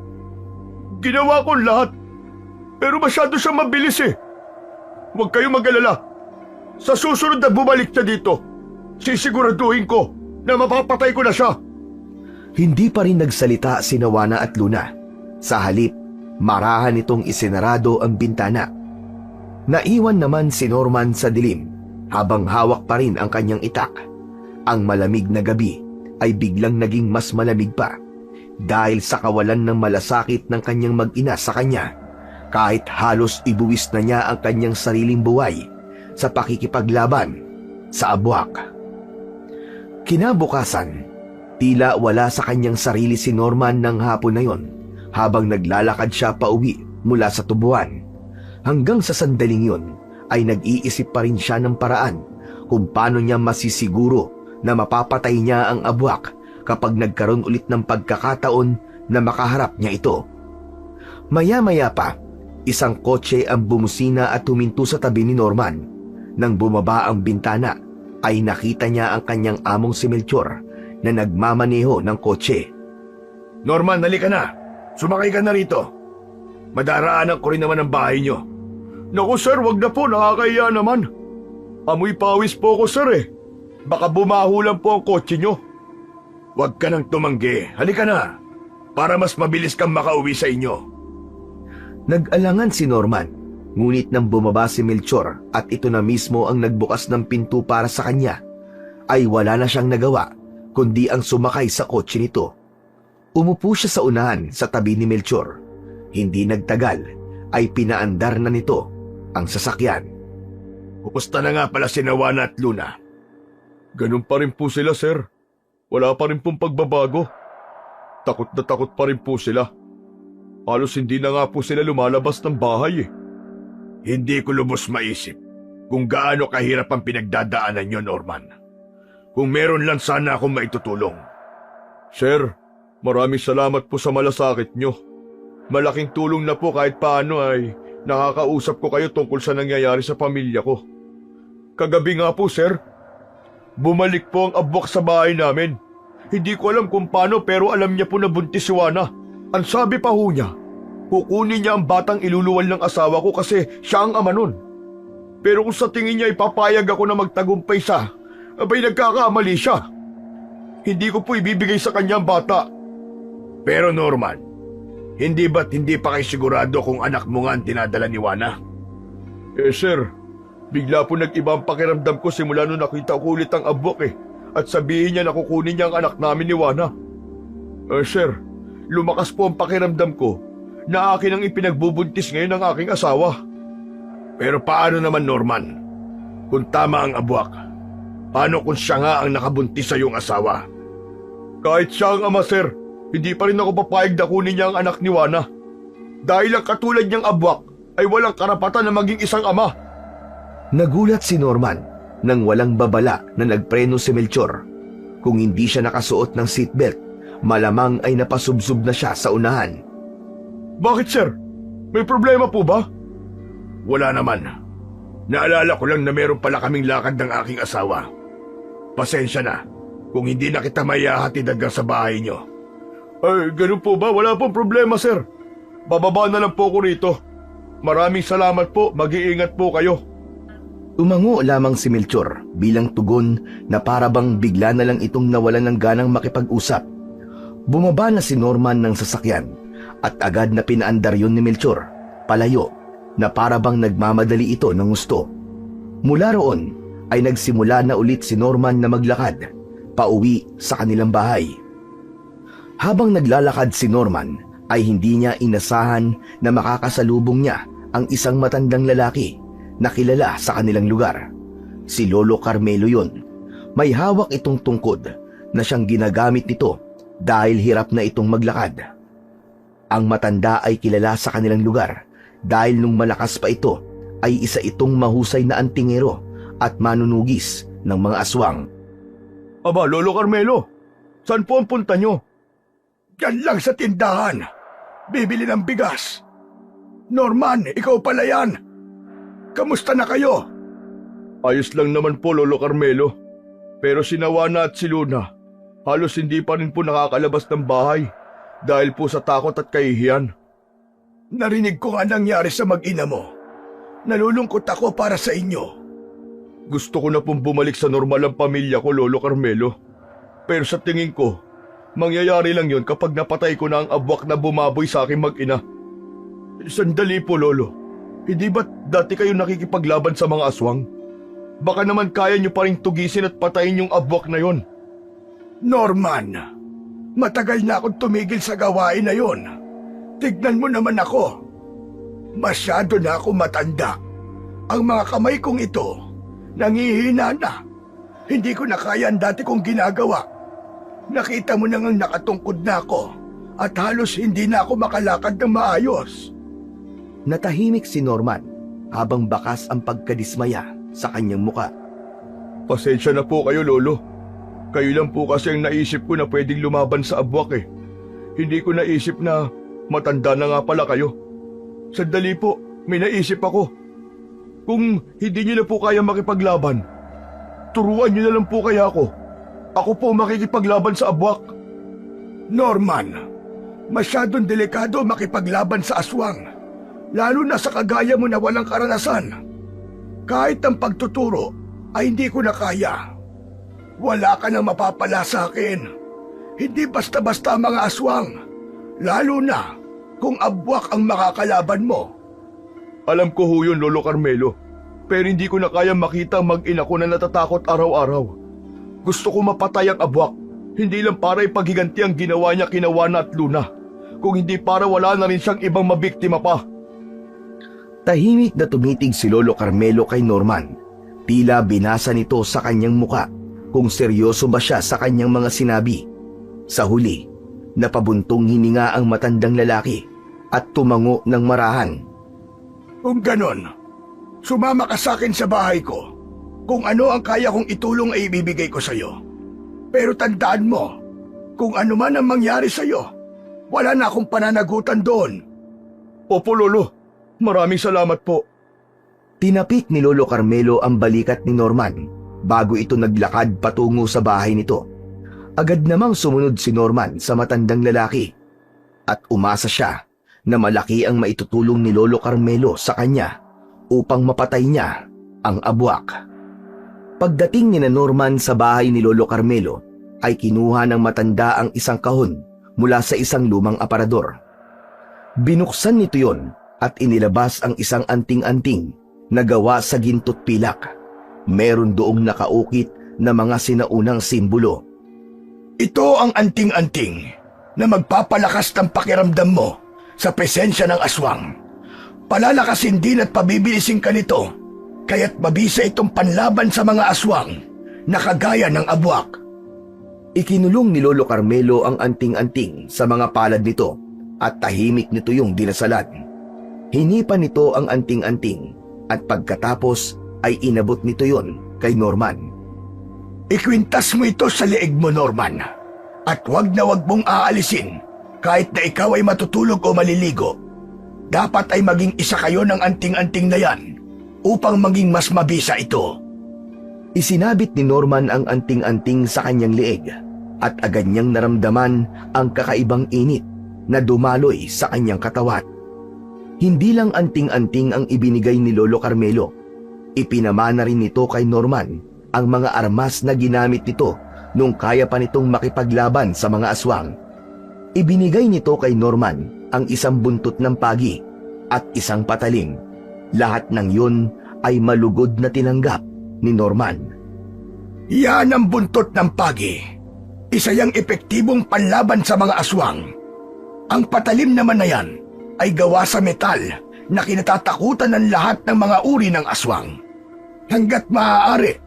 Ginawa ko lahat, pero masyado siyang mabilis eh. Huwag kayong mag-alala. Sa susunod na bumalik siya dito, sisiguraduhin ko na mapapatay ko na siya. Hindi pa rin nagsalita si Juana at Luna. Sa halip, marahan itong isinarado ang bintana. Naiwan naman si Norman sa dilim habang hawak pa rin ang kanyang itak. Ang malamig na gabi ay biglang naging mas malamig pa dahil sa kawalan ng malasakit ng kanyang mag-ina sa kanya, kahit halos ibuwis na niya ang kanyang sariling buhay sa pakikipaglaban sa abwak. Kinabukasan, tila wala sa kanyang sarili si Norman ng hapon na yon habang naglalakad siya pauwi mula sa tubuan. Hanggang sa sandaling yun ay nag-iisip pa rin siya ng paraan kung paano niya masisiguro na mapapatay niya ang abwak kapag nagkaroon ulit ng pagkakataon na makaharap niya ito. Maya-maya pa, isang kotse ang bumusina at huminto sa tabi ni Norman. Nang bumaba ang bintana, ay nakita niya ang kanyang among si Melchor na nagmamaneho ng kotse. Norman, halika na. Sumakay ka na rito. Madaraanan ko rin naman ang bahay niyo. Naku sir, wag na po, nakakaya naman. Amoy pawis po ko sir eh. Baka bumaho lang po ang kotse niyo. Wag ka nang tumanggi, halika na. Para mas mabilis kang makauwi sa inyo. Nag-alangan si Norman, ngunit nang bumaba si Melchor at ito na mismo ang nagbukas ng pinto para sa kanya, ay wala na siyang nagawa kundi ang sumakay sa kotse nito. Umupo siya sa unahan sa tabi ni Melchor. Hindi nagtagal ay pinaandar na nito ang sasakyan. Kumusta na nga pala si Juana at Luna? Ganun pa rin po sila sir. Wala pa rin pong pagbabago. Takot na takot pa rin po sila. Halos hindi na nga po sila lumalabas ng bahay eh. Hindi ko lubos maisip kung gaano kahirap ang pinagdadaanan nyo, Norman. Kung meron lang sana akong maitutulong. Sir, maraming salamat po sa malasakit nyo. Malaking tulong na po kahit paano ay nakakausap ko kayo tungkol sa nangyayari sa pamilya ko. Kagabi nga po, sir. Bumalik po ang abwak sa bahay namin. Hindi ko alam kung paano pero alam niya po na buntis si Juana. Ang sabi pa ho niya, kukunin niya ang batang iluluwal ng asawa ko kasi siya ang ama nun. Pero kung sa tingin niya ipapayag ako na magtagumpay siya, abay nagkakamali siya. Hindi ko po ibibigay sa kanya ang bata. Pero Norman, hindi ba't hindi pa kayo sigurado kung anak mo nga ang tinadala ni Juana? Eh sir, bigla po nag-iba ang pakiramdam ko simula nung nakita ko ulit ang abwak eh. At sabihin niya na kukunin niya ang anak namin ni Juana. Sir, lumakas po ang pakiramdam ko na akin ang ipinagbubuntis ngayon ng aking asawa. Pero paano naman Norman? Kung tama ang abwak, paano kung siya nga ang nakabuntis sa iyong asawa? Kahit siya ang ama sir, hindi pa rin ako papayag na kunin niya ang anak ni Juana. Dahil ang katulad niyang abwak ay walang karapatan na maging isang ama. Nagulat si Norman nang walang babala na nagpreno si Melchor. Kung hindi siya nakasuot ng seatbelt, malamang ay napasubsob na siya sa unahan. Bakit sir? May problema po ba? Wala naman. Naalala ko lang na meron pala kaming lakad ng aking asawa. Pasensya na kung hindi na kita maihahatid hanggang sa bahay niyo. Ay, ganun po ba? Wala pong problema sir. Bababa na lang po ko rito. Maraming salamat po. Mag-iingat po kayo. Umango lamang si Melchor bilang tugon na parabang bigla na lang itong nawalan ng ganang makipag-usap. Bumaba na si Norman ng sasakyan at agad na pinaandar yun ni Melchor, palayo, na parabang nagmamadali ito ng gusto. Mula roon ay nagsimula na ulit si Norman na maglakad, pauwi sa kanilang bahay. Habang naglalakad si Norman ay hindi niya inasahan na makakasalubong niya ang isang matandang lalaki na kilala sa kanilang lugar. Si Lolo Carmelo yun. May hawak itong tungkod na siyang ginagamit nito dahil hirap na itong maglakad. Ang matanda ay kilala sa kanilang lugar dahil nung malakas pa ito ay isa itong mahusay na antingero at manunugis ng mga aswang. Aba, Lolo Carmelo, saan po ang punta nyo? Yan lang sa tindahan. Bibili ng bigas. Norman, ikaw pala yan. kamusta na kayo? Ayos lang naman po, Lolo Carmelo. Pero si Nawana at si Luna, halos hindi pa rin po nakakalabas ng bahay dahil po sa takot at kahihiyan. Narinig ko nga nangyari sa mag-ina mo. Nalulungkot ako para sa inyo. Gusto ko na pong bumalik sa normal ang pamilya ko, Lolo Carmelo. Pero sa tingin ko, mangyayari lang yon kapag napatay ko na ang abwak na bumaboy sa aking mag-ina. Sandali po, Lolo. Hindi ba't dati kayo nakikipaglaban sa mga aswang? Baka naman kaya niyo pa rin tugisin at patayin yung abwak na yon. Norman, matagal na akong tumigil sa gawain na yon. Tignan mo naman ako. Masyado na ako matanda. Ang mga kamay kong ito, nangihina na. Hindi ko na kaya ang dati kong ginagawa. Nakita mo na ngang nakatungkod na ako at halos hindi na ako makalakad ng maayos. Natahimik si Norman habang bakas ang pagkadismaya sa kanyang muka. Pasensya na po kayo, Lolo. Kayo lang po kasi ang naisip ko na pwedeng lumaban sa abwak eh. Hindi ko naisip na matanda na nga pala kayo. Sandali po, may naisip ako. Kung hindi niyo na po kaya makipaglaban, turuan niyo na lang po kaya ako. Ako po makikipaglaban sa abwak. Norman, masyadong delikado makipaglaban sa aswang. Lalo na sa kagaya mo na walang karanasan. Kahit ang pagtuturo ay hindi ko na kaya. Wala ka nang mapapala sa akin. Hindi basta-basta ang mga aswang. Lalo na kung abwak ang makakalaban mo. Alam ko ho yun, Lolo Carmelo. Pero hindi ko na kaya makita ang mag-ina ko na natatakot araw-araw. Gusto ko mapatay ang abwak. Hindi lang para ipaghiganti ang ginawa niya kina Juana at Luna. Kung hindi para wala na rin siyang ibang mabiktima pa. Tahimik na tumitig si Lolo Carmelo kay Norman. Tila binasa nito sa kanyang muka kung seryoso ba siya sa kanyang mga sinabi. Sa huli, napabuntong hininga ang matandang lalaki at tumango ng marahan. Kung ganon, sumama ka sa akin sa bahay ko. Kung ano ang kaya kong itulong ay ibibigay ko sa iyo. Pero tandaan mo, kung ano man ang mangyari sa iyo, wala na akong pananagutan doon. Opo, Lolo. Maraming salamat po. Tinapik ni Lolo Carmelo ang balikat ni Norman bago ito naglakad patungo sa bahay nito. Agad namang sumunod si Norman sa matandang lalaki at umasa siya na malaki ang maitutulong ni Lolo Carmelo sa kanya upang mapatay niya ang abwak. Pagdating ni Norman sa bahay ni Lolo Carmelo ay kinuha ng matanda ang isang kahon mula sa isang lumang aparador. Binuksan nito yon at inilabas ang isang anting-anting na gawa sa ginto't pilak. Meron doong nakaukit na mga sinaunang simbolo. Ito ang anting-anting na magpapalakas ng pakiramdam mo sa presensya ng aswang. Palalakasin din at pabibilisin ka nito, kaya't mabisa itong panlaban sa mga aswang na kagaya ng abwak. Ikinulong ni Lolo Carmelo ang anting-anting sa mga palad nito at tahimik nito yung dinasalan. Hinipan nito ang anting-anting at pagkatapos ay inabot nito yon kay Norman. Ikwintas mo ito sa leeg mo, Norman. At wag na wag mong aalisin kahit na ikaw ay matutulog o maliligo. Dapat ay maging isa kayo ng anting-anting na yan upang maging mas mabisa ito. Isinabit ni Norman ang anting-anting sa kanyang leeg at agad niyang naramdaman ang kakaibang init na dumaloy sa kanyang katawan. Hindi lang anting-anting ang ibinigay ni Lolo Carmelo. Ipinamana rin nito kay Norman ang mga armas na ginamit nito nung kaya pa nitong makipaglaban sa mga aswang. Ibinigay nito kay Norman ang isang buntot ng pagi at isang patalim. Lahat ng yun ay malugod na tinanggap ni Norman. Yan ang buntot ng pagi. Isa yang epektibong panlaban sa mga aswang. Ang patalim naman na yan ay gawa sa metal na kinatatakutan ng lahat ng mga uri ng aswang. Hanggat maaari,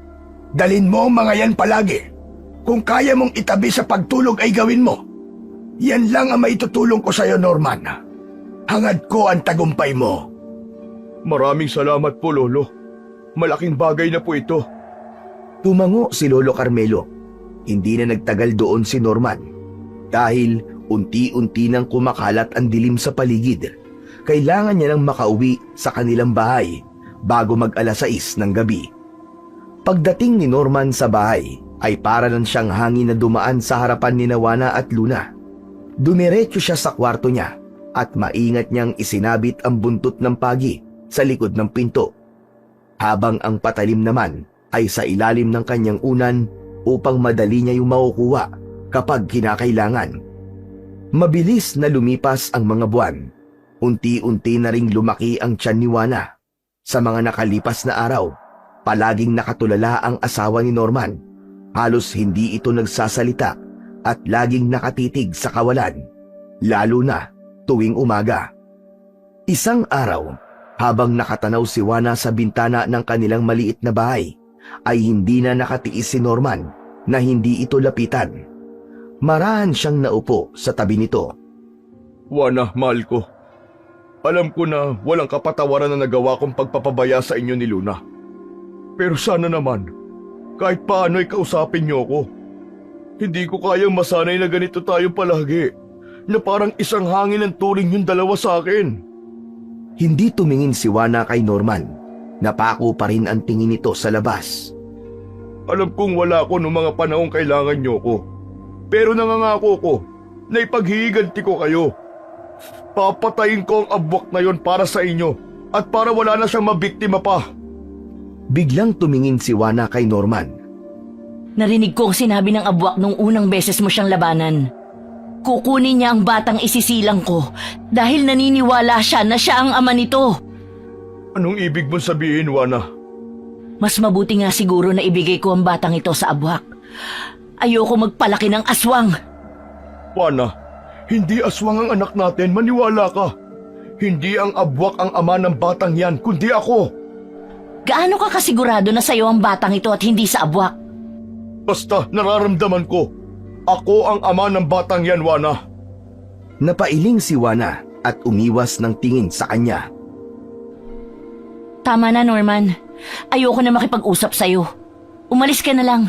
dalin mo ang mga yan palagi. Kung kaya mong itabi sa pagtulog ay gawin mo. Yan lang ang maitutulong ko sa iyo, Norman. Hangad ko ang tagumpay mo. Maraming salamat po, Lolo. Malaking bagay na po ito. Tumango si Lolo Carmelo. Hindi na nagtagal doon si Norman dahil unti-unti nang kumakalat ang dilim sa paligid. Kailangan niya nang makauwi sa kanilang bahay bago mag-alas 6 ng gabi. Pagdating ni Norman sa bahay ay para lang siyang hangin na dumaan sa harapan ni Juana at Luna. Dumiretso siya sa kwarto niya at maingat niyang isinabit ang buntot ng pagi sa likod ng pinto, habang ang patalim naman ay sa ilalim ng kanyang unan upang madali niya yung makukuha kapag kinakailangan. Mabilis na lumipas ang mga buwan. Unti-unti na ring lumaki ang tiyan ni Juana. Sa mga nakalipas na araw, palaging nakatulala ang asawa ni Norman. Halos hindi ito nagsasalita at laging nakatitig sa kawalan, lalo na tuwing umaga. Isang araw, habang nakatanaw si Juana sa bintana ng kanilang maliit na bahay, ay hindi na nakatiis si Norman na hindi ito lapitan. Marahan siyang naupo sa tabi nito. Juana, mahal ko. Alam ko na walang kapatawaran na nagawa kong pagpapabaya sa inyo ni Luna. Pero sana naman, kahit paano ay kausapin niyo ako. Hindi ko kayang masanay na ganito tayo palagi, na parang isang hangin ang turing yung dalawa sa akin. Hindi tumingin si Juana kay Norman. Napako pa rin ang tingin nito sa labas. Alam kong wala ko noong mga panahong kailangan niyo ko. Pero nangangako ko na ipaghihiganti ko kayo. Papatayin ko ang abwak na yon para sa inyo at para wala na siyang mabiktima pa. Biglang tumingin si Juana kay Norman. Narinig ko ang sinabi ng abwak nung unang beses mo siyang labanan. Kukunin niya ang batang isisilang ko dahil naniniwala siya na siya ang ama nito. Anong ibig mong sabihin, Juana? Mas mabuti nga siguro na ibigay ko ang batang ito sa abwak. Ayoko magpalaki ng aswang. Juana, hindi aswang ang anak natin, maniwala ka. Hindi ang abwak ang ama ng batang yan, kundi ako. Gaano ka kasigurado na sa'yo ang batang ito at hindi sa abwak? Basta nararamdaman ko, ako ang ama ng batang yan, Juana. Napailing si Juana at umiwas ng tingin sa kanya. Tama na, Norman. Ayoko na makipag-usap sa'yo. Umalis ka na lang.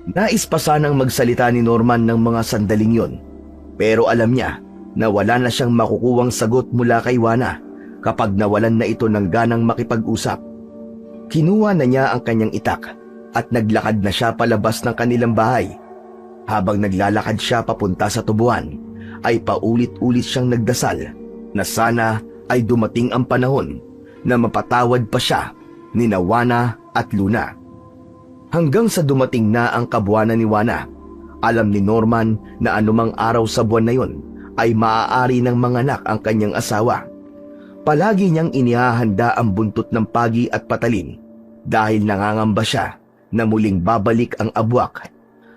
Nais pa sanang magsalita ni Norman ng mga sandaling yon, pero alam niya na wala na siyang makukuwang sagot mula kay Juana kapag nawalan na ito ng ganang makipag-usap. Kinuha na niya ang kanyang itak at naglakad na siya palabas ng kanilang bahay. Habang naglalakad siya papunta sa tubuan, ay paulit-ulit siyang nagdasal na sana ay dumating ang panahon na mapatawad pa siya ni Juana at Luna. Hanggang sa dumating na ang kabuwanan ni Juana, alam ni Norman na anumang araw sa buwan na yon ay maaari ng manganak ang kanyang asawa. Palagi niyang inihahanda ang buntot ng pagi at patalim dahil nangangamba siya na muling babalik ang abwak,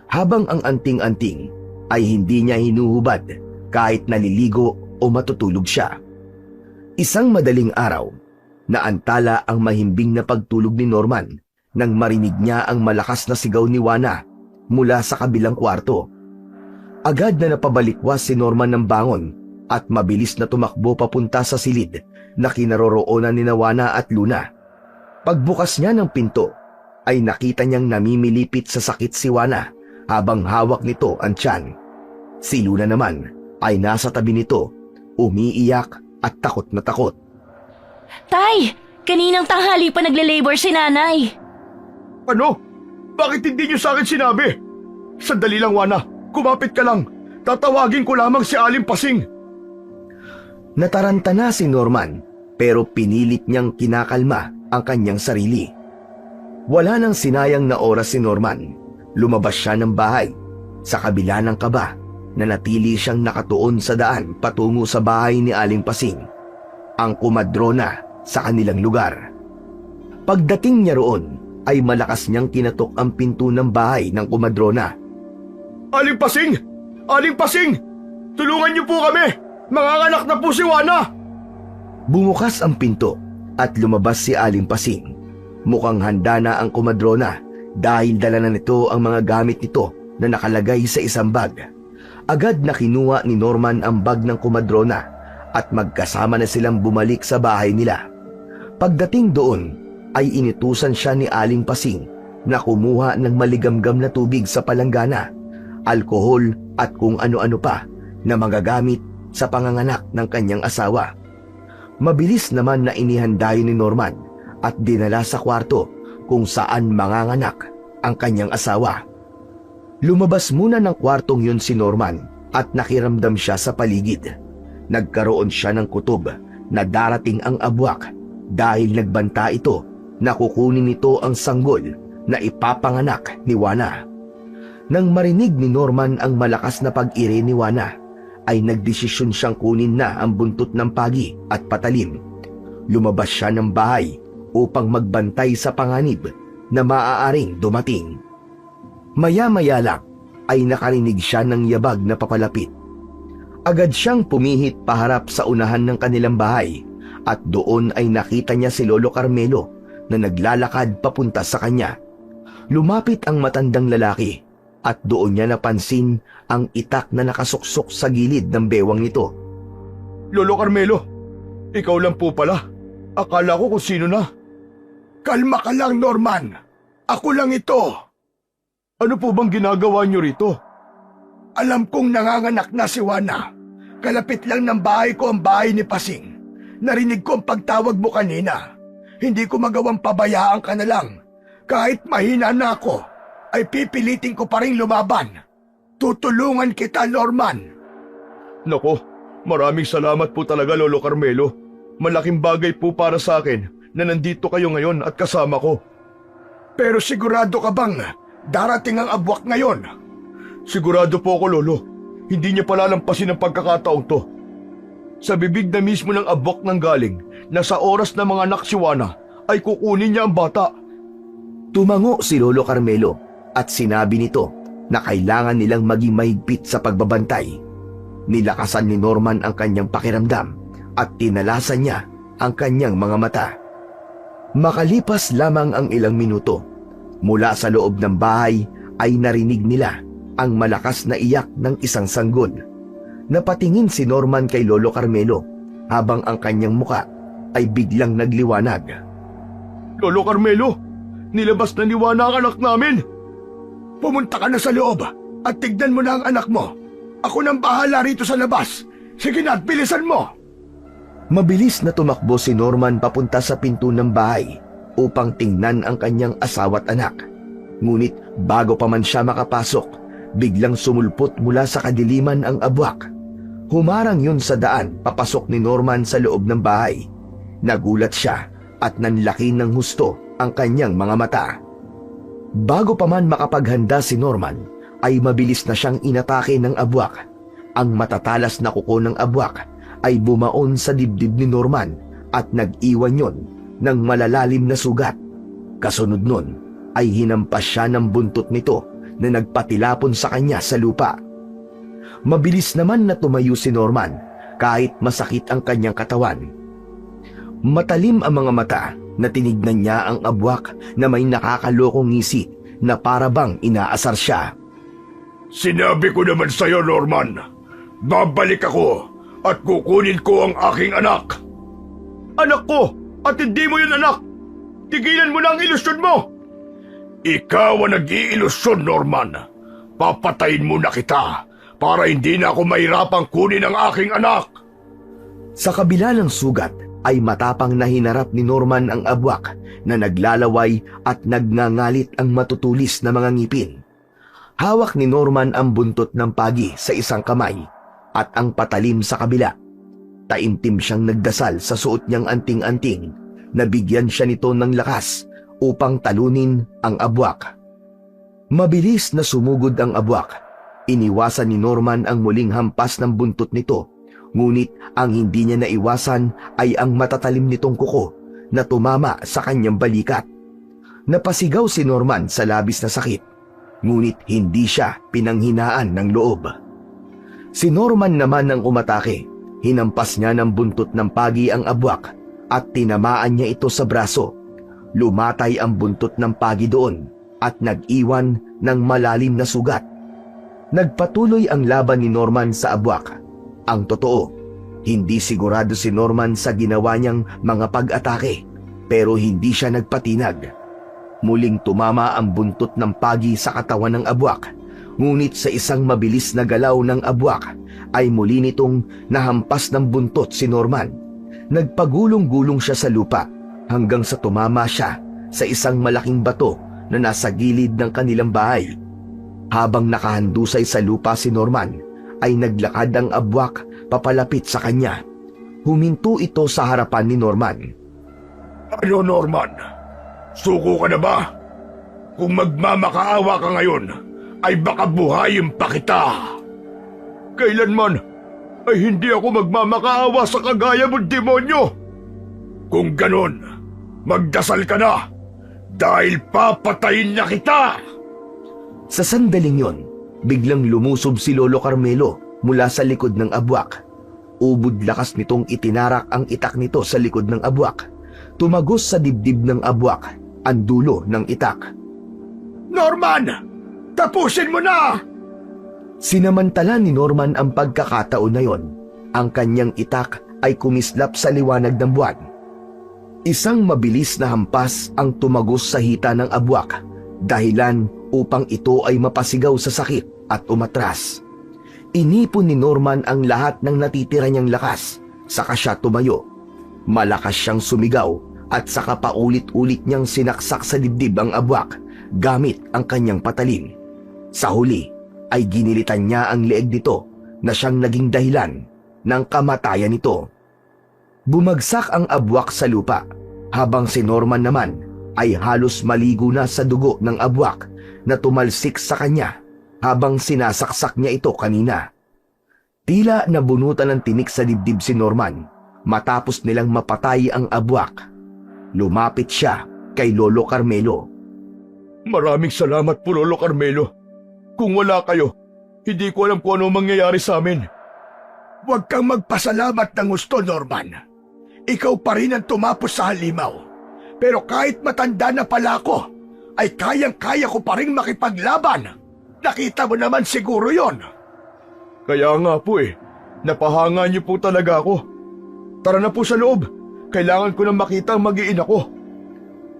habang ang anting-anting ay hindi niya hinuhubad kahit naliligo o matutulog siya. Isang madaling araw, naantala ang mahimbing na pagtulog ni Norman nang marinig niya ang malakas na sigaw ni Juana mula sa kabilang kwarto. Agad na napabalikwas si Norman ng bangon at mabilis na tumakbo papunta sa silid na kinaroroonan ni Juana at Luna. Pagbukas niya ng pinto, ay nakita niyang namimilipit sa sakit si Juana habang hawak nito ang tiyan. Si Luna naman ay nasa tabi nito, umiiyak at takot na takot. Tay! Kaninang tanghali pa nagle-labor si nanay. Ano? Bakit hindi niyo sa akin sinabi? Sandali lang, Juana. Kumapit ka lang. Tatawagin ko lamang si Aling Pasing. Nataranta na si Norman, pero pinilit niyang kinakalma ang kanyang sarili. Wala nang sinayang na oras si Norman. Lumabas siya ng bahay. Sa kabila ng kaba, nanatili siyang nakatuon sa daan patungo sa bahay ni Aling Pasing, ang kumadrona sa kanilang lugar. Pagdating niya roon, ay malakas niyang kinatok ang pinto ng bahay ng kumadrona. Aling Pasing! Aling Pasing! Tulungan niyo po kami! Manganganak na po si Juana! Bumukas ang pinto at lumabas si Aling Pasing. Mukhang handa na ang kumadrona dahil dala na nito ang mga gamit nito na nakalagay sa isang bag. Agad na kinuha ni Norman ang bag ng kumadrona at magkasama na silang bumalik sa bahay nila. Pagdating doon, ay inutusan siya ni Aling Pasing na kumuha ng maligamgam na tubig sa palanggana, alkohol at kung ano-ano pa na magagamit sa panganganak ng kanyang asawa. Mabilis naman na inihanda ni Norman at dinala sa kwarto kung saan manganganak ang kanyang asawa. Lumabas muna ng kwartong yun si Norman at nakiramdam siya sa paligid. Nagkaroon siya ng kutob na darating ang abwak dahil nagbanta ito na kukunin nito ang sanggol na ipapanganak ni Juana. Nang marinig ni Norman ang malakas na pag-ire ni Juana, ay nagdesisyon siyang kunin na ang buntot ng pagi at patalim. Lumabas siya ng bahay upang magbantay sa panganib na maaaring dumating. Maya-maya lang ay nakarinig siya ng yabag na papalapit. Agad siyang pumihit paharap sa unahan ng kanilang bahay at doon ay nakita niya si Lolo Carmelo na naglalakad papunta sa kanya. Lumapit ang matandang lalaki at doon niya napansin ang itak na nakasuksok sa gilid ng bewang nito. Lolo Carmelo, ikaw lang po pala. Akala ko kung sino na. Kalma ka lang, Norman. Ako lang ito. Ano po bang ginagawa niyo rito? Alam kong nanganganak na si Juana. Kalapit lang ng bahay ko ang bahay ni Pasing. Narinig ko ang pagtawag mo kanina. Hindi ko magawang pabayaan ka na lang. Kahit mahina na ako, ay pipilitin ko pa rin lumaban. Tutulungan kita, Norman. Nako, maraming salamat po talaga, Lolo Carmelo. Malaking bagay po para sa akin na nandito kayo ngayon at kasama ko. Pero sigurado ka bang darating ang abwak ngayon? Sigurado po ako, Lolo. Hindi niya palalampasin ang pagkakataong to. Sa bibig na mismo ng abwak nang galing na sa oras na mga anak si Juana ay kukunin niya ang bata. Tumango si Lolo Carmelo at sinabi nito na kailangan nilang maging mahigpit sa pagbabantay. Nilakasan ni Norman ang kanyang pakiramdam at tinalasan niya ang kanyang mga mata. Makalipas lamang ang ilang minuto, mula sa loob ng bahay ay narinig nila ang malakas na iyak ng isang sanggol. Napatingin si Norman kay Lolo Carmelo habang ang kanyang muka ay biglang nagliwanag. Lolo Carmelo, nilabas na ni Juana ang anak namin. Pumunta ka na sa loob at tignan mo na ang anak mo. Ako nang bahala rito sa labas. Sige na, bilisan mo. Mabilis na tumakbo si Norman papunta sa pinto ng bahay upang tingnan ang kanyang asawa't anak. Ngunit bago pa man siya makapasok, biglang sumulpot mula sa kadiliman ang abwak. Humarang yun sa daan papasok ni Norman sa loob ng bahay. Nagulat siya at nanlaki ng husto ang kanyang mga mata. Bago pa man makapaghanda si Norman, ay mabilis na siyang inatake ng abwak. Ang matatalas na kuko ng abwak ay bumaon sa dibdib ni Norman at nag-iwan yon ng malalalim na sugat. Kasunod nun ay hinampas siya ng buntot nito na nagpatilapon sa kanya sa lupa. Mabilis naman na tumayo si Norman kahit masakit ang kanyang katawan. Matalim ang mga mata na tinignan niya ang abwak na may nakakalokong ngisi na para bang inaasar siya. Sinabi ko naman sa'yo, Norman. Babalik ako at kukunin ko ang aking anak. Anak ko! At hindi mo yun anak! Tigilan mo na ang ilusyon mo! Ikaw ang nag-iilusyon, Norman. Papatayin mo na kita para hindi na ako mahirapang kunin ang aking anak. Sa kabila ng sugat ay matapang na hinarap ni Norman ang abwak na naglalaway at nagngangalit ang matutulis na mga ngipin. Hawak ni Norman ang buntot ng pagi sa isang kamay at ang patalim sa kabila. Taimtim siyang nagdasal sa suot niyang anting-anting na bigyan siya nito ng lakas upang talunin ang abwak. Mabilis na sumugod ang abwak. Iniwasan ni Norman ang muling hampas ng buntot nito, ngunit ang hindi niya naiwasan ay ang matatalim nitong kuko na tumama sa kanyang balikat. Napasigaw si Norman sa labis na sakit, ngunit hindi siya pinanghinaan ng loob. Si Norman naman ang umatake. Hinampas niya ng buntot ng pagi ang abwak at tinamaan niya ito sa braso. Lumatay ang buntot ng pagi doon at nag-iwan ng malalim na sugat. Nagpatuloy ang laban ni Norman sa abwak. Ang totoo, hindi sigurado si Norman sa ginawa niyang mga pag-atake, pero hindi siya nagpatinag. Muling tumama ang buntot ng pagi sa katawan ng abwak, ngunit sa isang mabilis na galaw ng abwak ay muli nitong nahampas ng buntot si Norman. Nagpagulong-gulong siya sa lupa hanggang sa tumama siya sa isang malaking bato na nasa gilid ng kanilang bahay. Habang nakahandusay sa lupa si Norman, ay naglakad ang abwak papalapit sa kanya. Huminto ito sa harapan ni Norman. Ano, Norman? Suko ka na ba? Kung magmamakaawa ka ngayon, ay baka buhayin pa kita. Kailanman ay hindi ako magmamakaawa sa kagaya mong demonyo. Kung ganon, magdasal ka na dahil papatayin na kita. Sa sandaling yon, biglang lumusob si Lolo Carmelo mula sa likod ng abwak. Ubod lakas nitong itinarak ang itak nito sa likod ng abwak. Tumagos sa dibdib ng abwak ang dulo ng itak. Norman, tapusin mo na! Sinamantala ni Norman ang pagkakataon na yon. Ang kanyang itak ay kumislap sa liwanag ng buwan. Isang mabilis na hampas ang tumagos sa hita ng abwak, dahilan upang ito ay mapasigaw sa sakit at umatras. Inipon ni Norman ang lahat ng natitira niyang lakas, saka siya tumayo. Malakas siyang sumigaw at saka paulit-ulit niyang sinaksak sa dibdib ang abwak gamit ang kanyang patalim. Sa huli ay ginilitan niya ang leeg nito na siyang naging dahilan ng kamatayan nito. Bumagsak ang abwak sa lupa, habang si Norman naman ay halos maligo na sa dugo ng abwak na tumalsik sa kanya habang sinasaksak niya ito kanina. Tila nabunutan ng tinik sa dibdib si Norman matapos nilang mapatay ang abwak. Lumapit siya kay Lolo Carmelo. Maraming salamat po, Lolo Carmelo. Kung wala kayo, hindi ko alam kung ano mangyayari sa amin. Huwag kang magpasalamat ng gusto, Norman. Ikaw pa rin ang tumapos sa halimaw. Pero kahit matanda na pala ako, ay kayang-kaya ko pa rin makipaglaban. Nakita mo naman siguro yon. Kaya nga po napahanga niyo po talaga ako. Tara na po sa loob. Kailangan ko na makita ang mag-iina ko.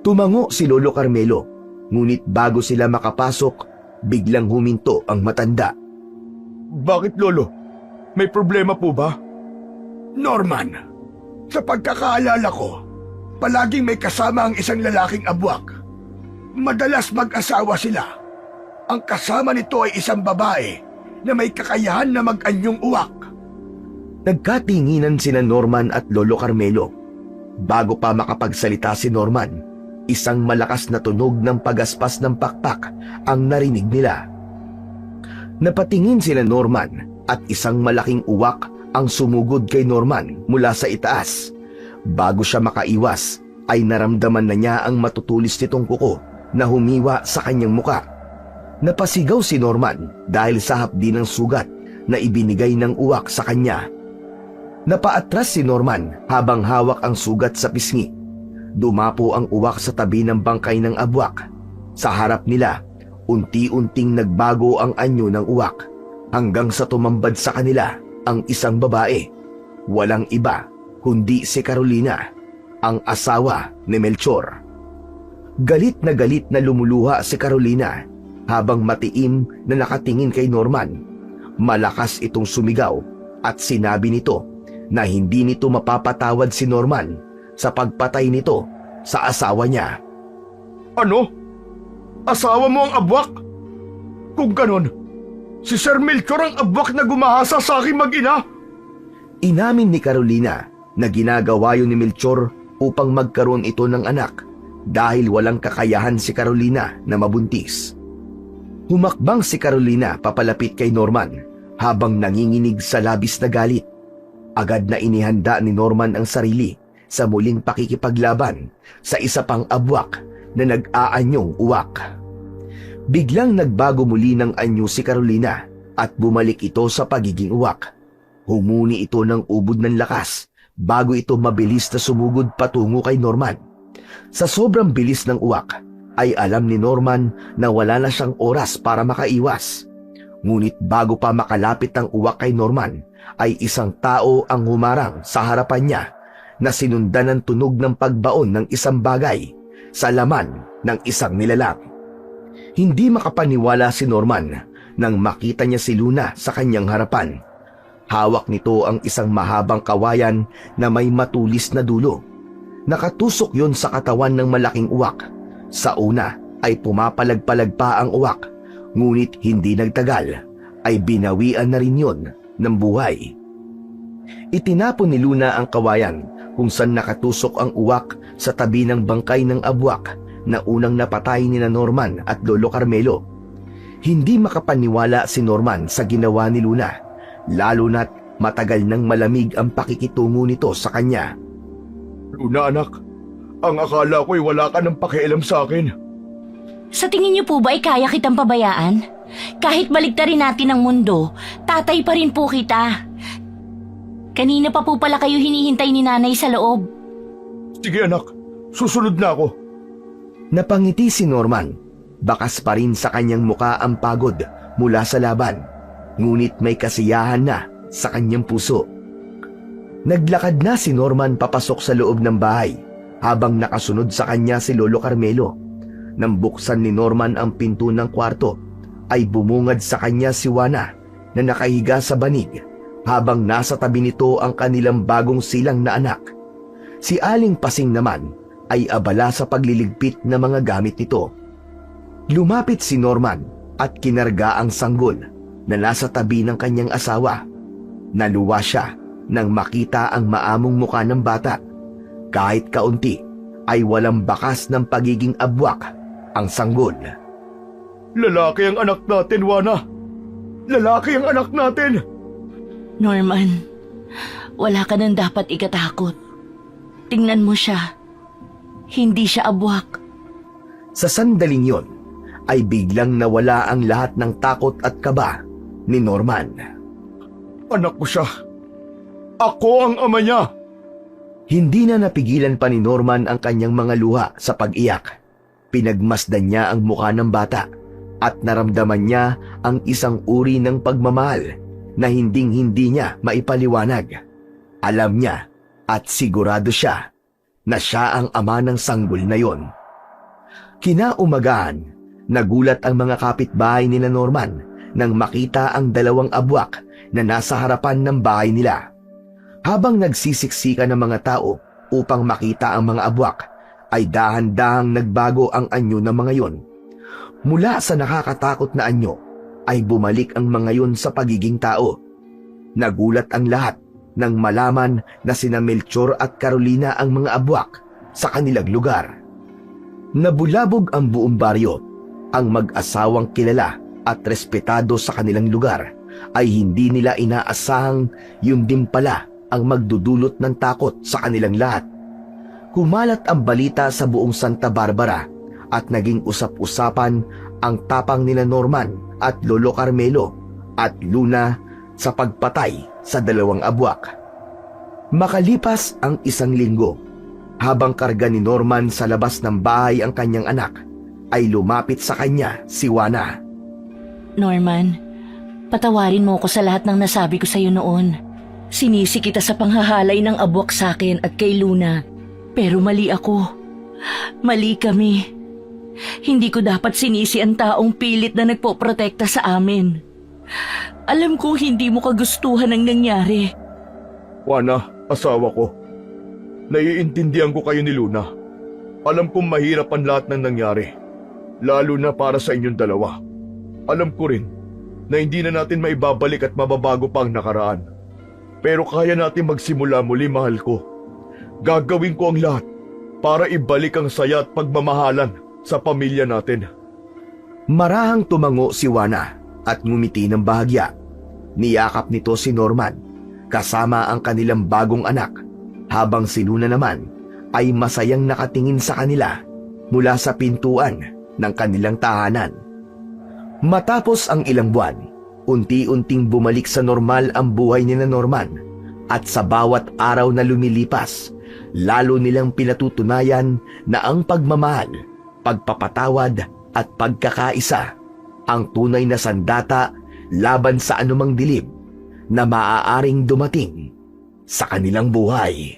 Tumango si Lolo Carmelo, ngunit bago sila makapasok, biglang huminto ang matanda. Bakit, Lolo? May problema po ba? Norman, sa pagkakaalala ko, palaging may kasama ang isang lalaking abwak. Madalas mag-asawa sila. Ang kasama nito ay isang babae na may kakayahan na mag-anyong uwak. Nagkatinginan sina Norman at Lolo Carmelo. Bago pa makapagsalita si Norman, isang malakas na tunog ng pagaspas ng pakpak ang narinig nila. Napatingin sila Norman at isang malaking uwak ang sumugod kay Norman mula sa itaas. Bago siya makaiwas, ay naramdaman na niya ang matutulis nitong kuko na humiwa sa kanyang muka. Napasigaw si Norman dahil sa hapdi ng sugat na ibinigay ng uwak sa kanya. Napaatras si Norman habang hawak ang sugat sa pisngi. Dumapo ang uwak sa tabi ng bangkay ng abwak. Sa harap nila, unti-unting nagbago ang anyo ng uwak hanggang sa tumambad sa kanila ang isang babae. Walang iba kundi si Carolina, ang asawa ni Melchor. Galit na lumuluha si Carolina habang matiim na nakatingin kay Norman. Malakas itong sumigaw at sinabi nito na hindi nito mapapatawad si Norman sa pagpatay nito sa asawa niya. Ano? Asawa mo ang abwak? Kung ganon, si Sir Melchor ang abwak na gumahasa sa aking mag-ina? Inamin ni Carolina na ginagawa yun ni Melchor upang magkaroon ito ng anak dahil walang kakayahan si Carolina na mabuntis. Humakbang si Carolina papalapit kay Norman habang nanginginig sa labis na galit. Agad na inihanda ni Norman ang sarili sa muling pakikipaglaban sa isa pang abwak na nag-aanyong uwak. Biglang nagbago muli ng anyo si Carolina at bumalik ito sa pagiging uwak. Humuni ito ng ubod ng lakas bago ito mabilis na sumugod patungo kay Norman. Sa sobrang bilis ng uwak ay alam ni Norman na wala na siyang oras para makaiwas. Ngunit bago pa makalapit ang uwak kay Norman, ay isang tao ang humarang sa harapan niya na sinundan ng tunog ng pagbaon ng isang bagay sa laman ng isang nilalang. Hindi makapaniwala si Norman nang makita niya si Luna sa kanyang harapan. Hawak nito ang isang mahabang kawayan na may matulis na dulo. Nakatusok yon sa katawan ng malaking uwak. Sa una ay pumapalag-palag pa ang uwak, ngunit hindi nagtagal ay binawian na rin yon ng buhay. Itinapon ni Luna ang kawayan kung saan nakatusok ang uwak sa tabi ng bangkay ng abwak na unang napatay ni Norman at Lolo Carmelo. Hindi makapaniwala si Norman sa ginawa ni Luna, lalo na't matagal nang malamig ang pakikitungo nito sa kanya. Luna anak, ang akala ko'y wala ka ng pakialam sa akin. Sa tingin niyo po ba ay kaya kitang pabayaan? Kahit baliktarin natin ang mundo, tatay pa rin po kita. Kanina pa po pala kayo hinihintay ni nanay sa loob. Sige anak, susunod na ako. Napangiti si Norman. Bakas pa rin sa kanyang muka ang pagod mula sa laban, ngunit may kasiyahan na sa kanyang puso. Naglakad na si Norman papasok sa loob ng bahay habang nakasunod sa kanya si Lolo Carmelo. Nang buksan ni Norman ang pinto ng kwarto, ay bumungad sa kanya si Juana na nakahiga sa banig habang nasa tabi nito ang kanilang bagong silang na anak. Si Aling Pasing naman ay abala sa pagliligpit ng mga gamit nito. Lumapit si Norman at kinarga ang sanggol na nasa tabi ng kanyang asawa. Naluwa siya nang makita ang maamong muka ng bata. Kahit kaunti ay walang bakas ng pagiging abwak ang sanggol. Lalaki ang anak natin, Juana. Lalaki ang anak natin. Norman, wala ka nang dapat ikatakot. Tingnan mo siya. Hindi siya abwak. Sa sandaling yon, ay biglang nawala ang lahat ng takot at kaba ni Norman. Anak ko siya. Ako ang ama niya. Hindi na napigilan pa ni Norman ang kanyang mga luha sa pag-iyak. Pinagmasdan niya ang mukha ng bata at naramdaman niya ang isang uri ng pagmamahal na hinding-hindi niya maipaliwanag. Alam niya at sigurado siya na siya ang ama ng sanggol na yon. Kinaumagahan, nagulat ang mga kapitbahay ni Norman nang makita ang dalawang abwak na nasa harapan ng bahay nila. Habang nagsisiksika ng mga tao upang makita ang mga abwak, ay dahan-dahang nagbago ang anyo ng mga yon. Mula sa nakakatakot na anyo, ay bumalik ang mga yon sa pagiging tao. Nagulat ang lahat nang malaman na sina Melchor at Carolina ang mga abwak sa kanilang lugar. Nabulabog ang buong baryo. Ang mag-asawang kilala at respetado sa kanilang lugar ay hindi nila inaasahang yun din pala ang magdudulot ng takot sa kanilang lahat. Kumalat ang balita sa buong Santa Barbara at naging usap-usapan ang tapang nila Norman at Lolo Carmelo at Luna sa pagpatay sa dalawang abwak. Makalipas ang 1 linggo, habang karga ni Norman sa labas ng bahay ang kanyang anak, ay lumapit sa kanya si Juana. Norman, patawarin mo ko sa lahat ng nasabi ko sa iyo noon. Sinisi kita sa panghahalay ng abwak sa akin at kay Luna. Pero mali ako. Mali kami. Hindi ko dapat sinisi ang taong pilit na nagpoprotekta sa amin. Alam kong hindi mo kagustuhan ang nangyari. Juana, asawa ko. Naiintindihan ko kayo ni Luna. Alam kong mahirap ang lahat ng nangyari, lalo na para sa inyong dalawa. Alam ko rin na hindi na natin maibabalik at mababago pa ang nakaraan. Pero kaya natin magsimula muli, mahal ko. Gagawin ko ang lahat para ibalik ang saya at pagmamahalan sa pamilya natin. Marahang tumango si Juana at ngumiti ng bahagya. Niyakap nito si Norman kasama ang kanilang bagong anak, habang si Luna naman ay masayang nakatingin sa kanila mula sa pintuan ng kanilang tahanan. Matapos ang ilang buwan, unti-unting bumalik sa normal ang buhay ni Norman, at sa bawat araw na lumilipas, lalo nilang pinatutunayan na ang pagmamahal, pagpapatawad at pagkakaisa ang tunay na sandata laban sa anumang dilim na maaaring dumating sa kanilang buhay.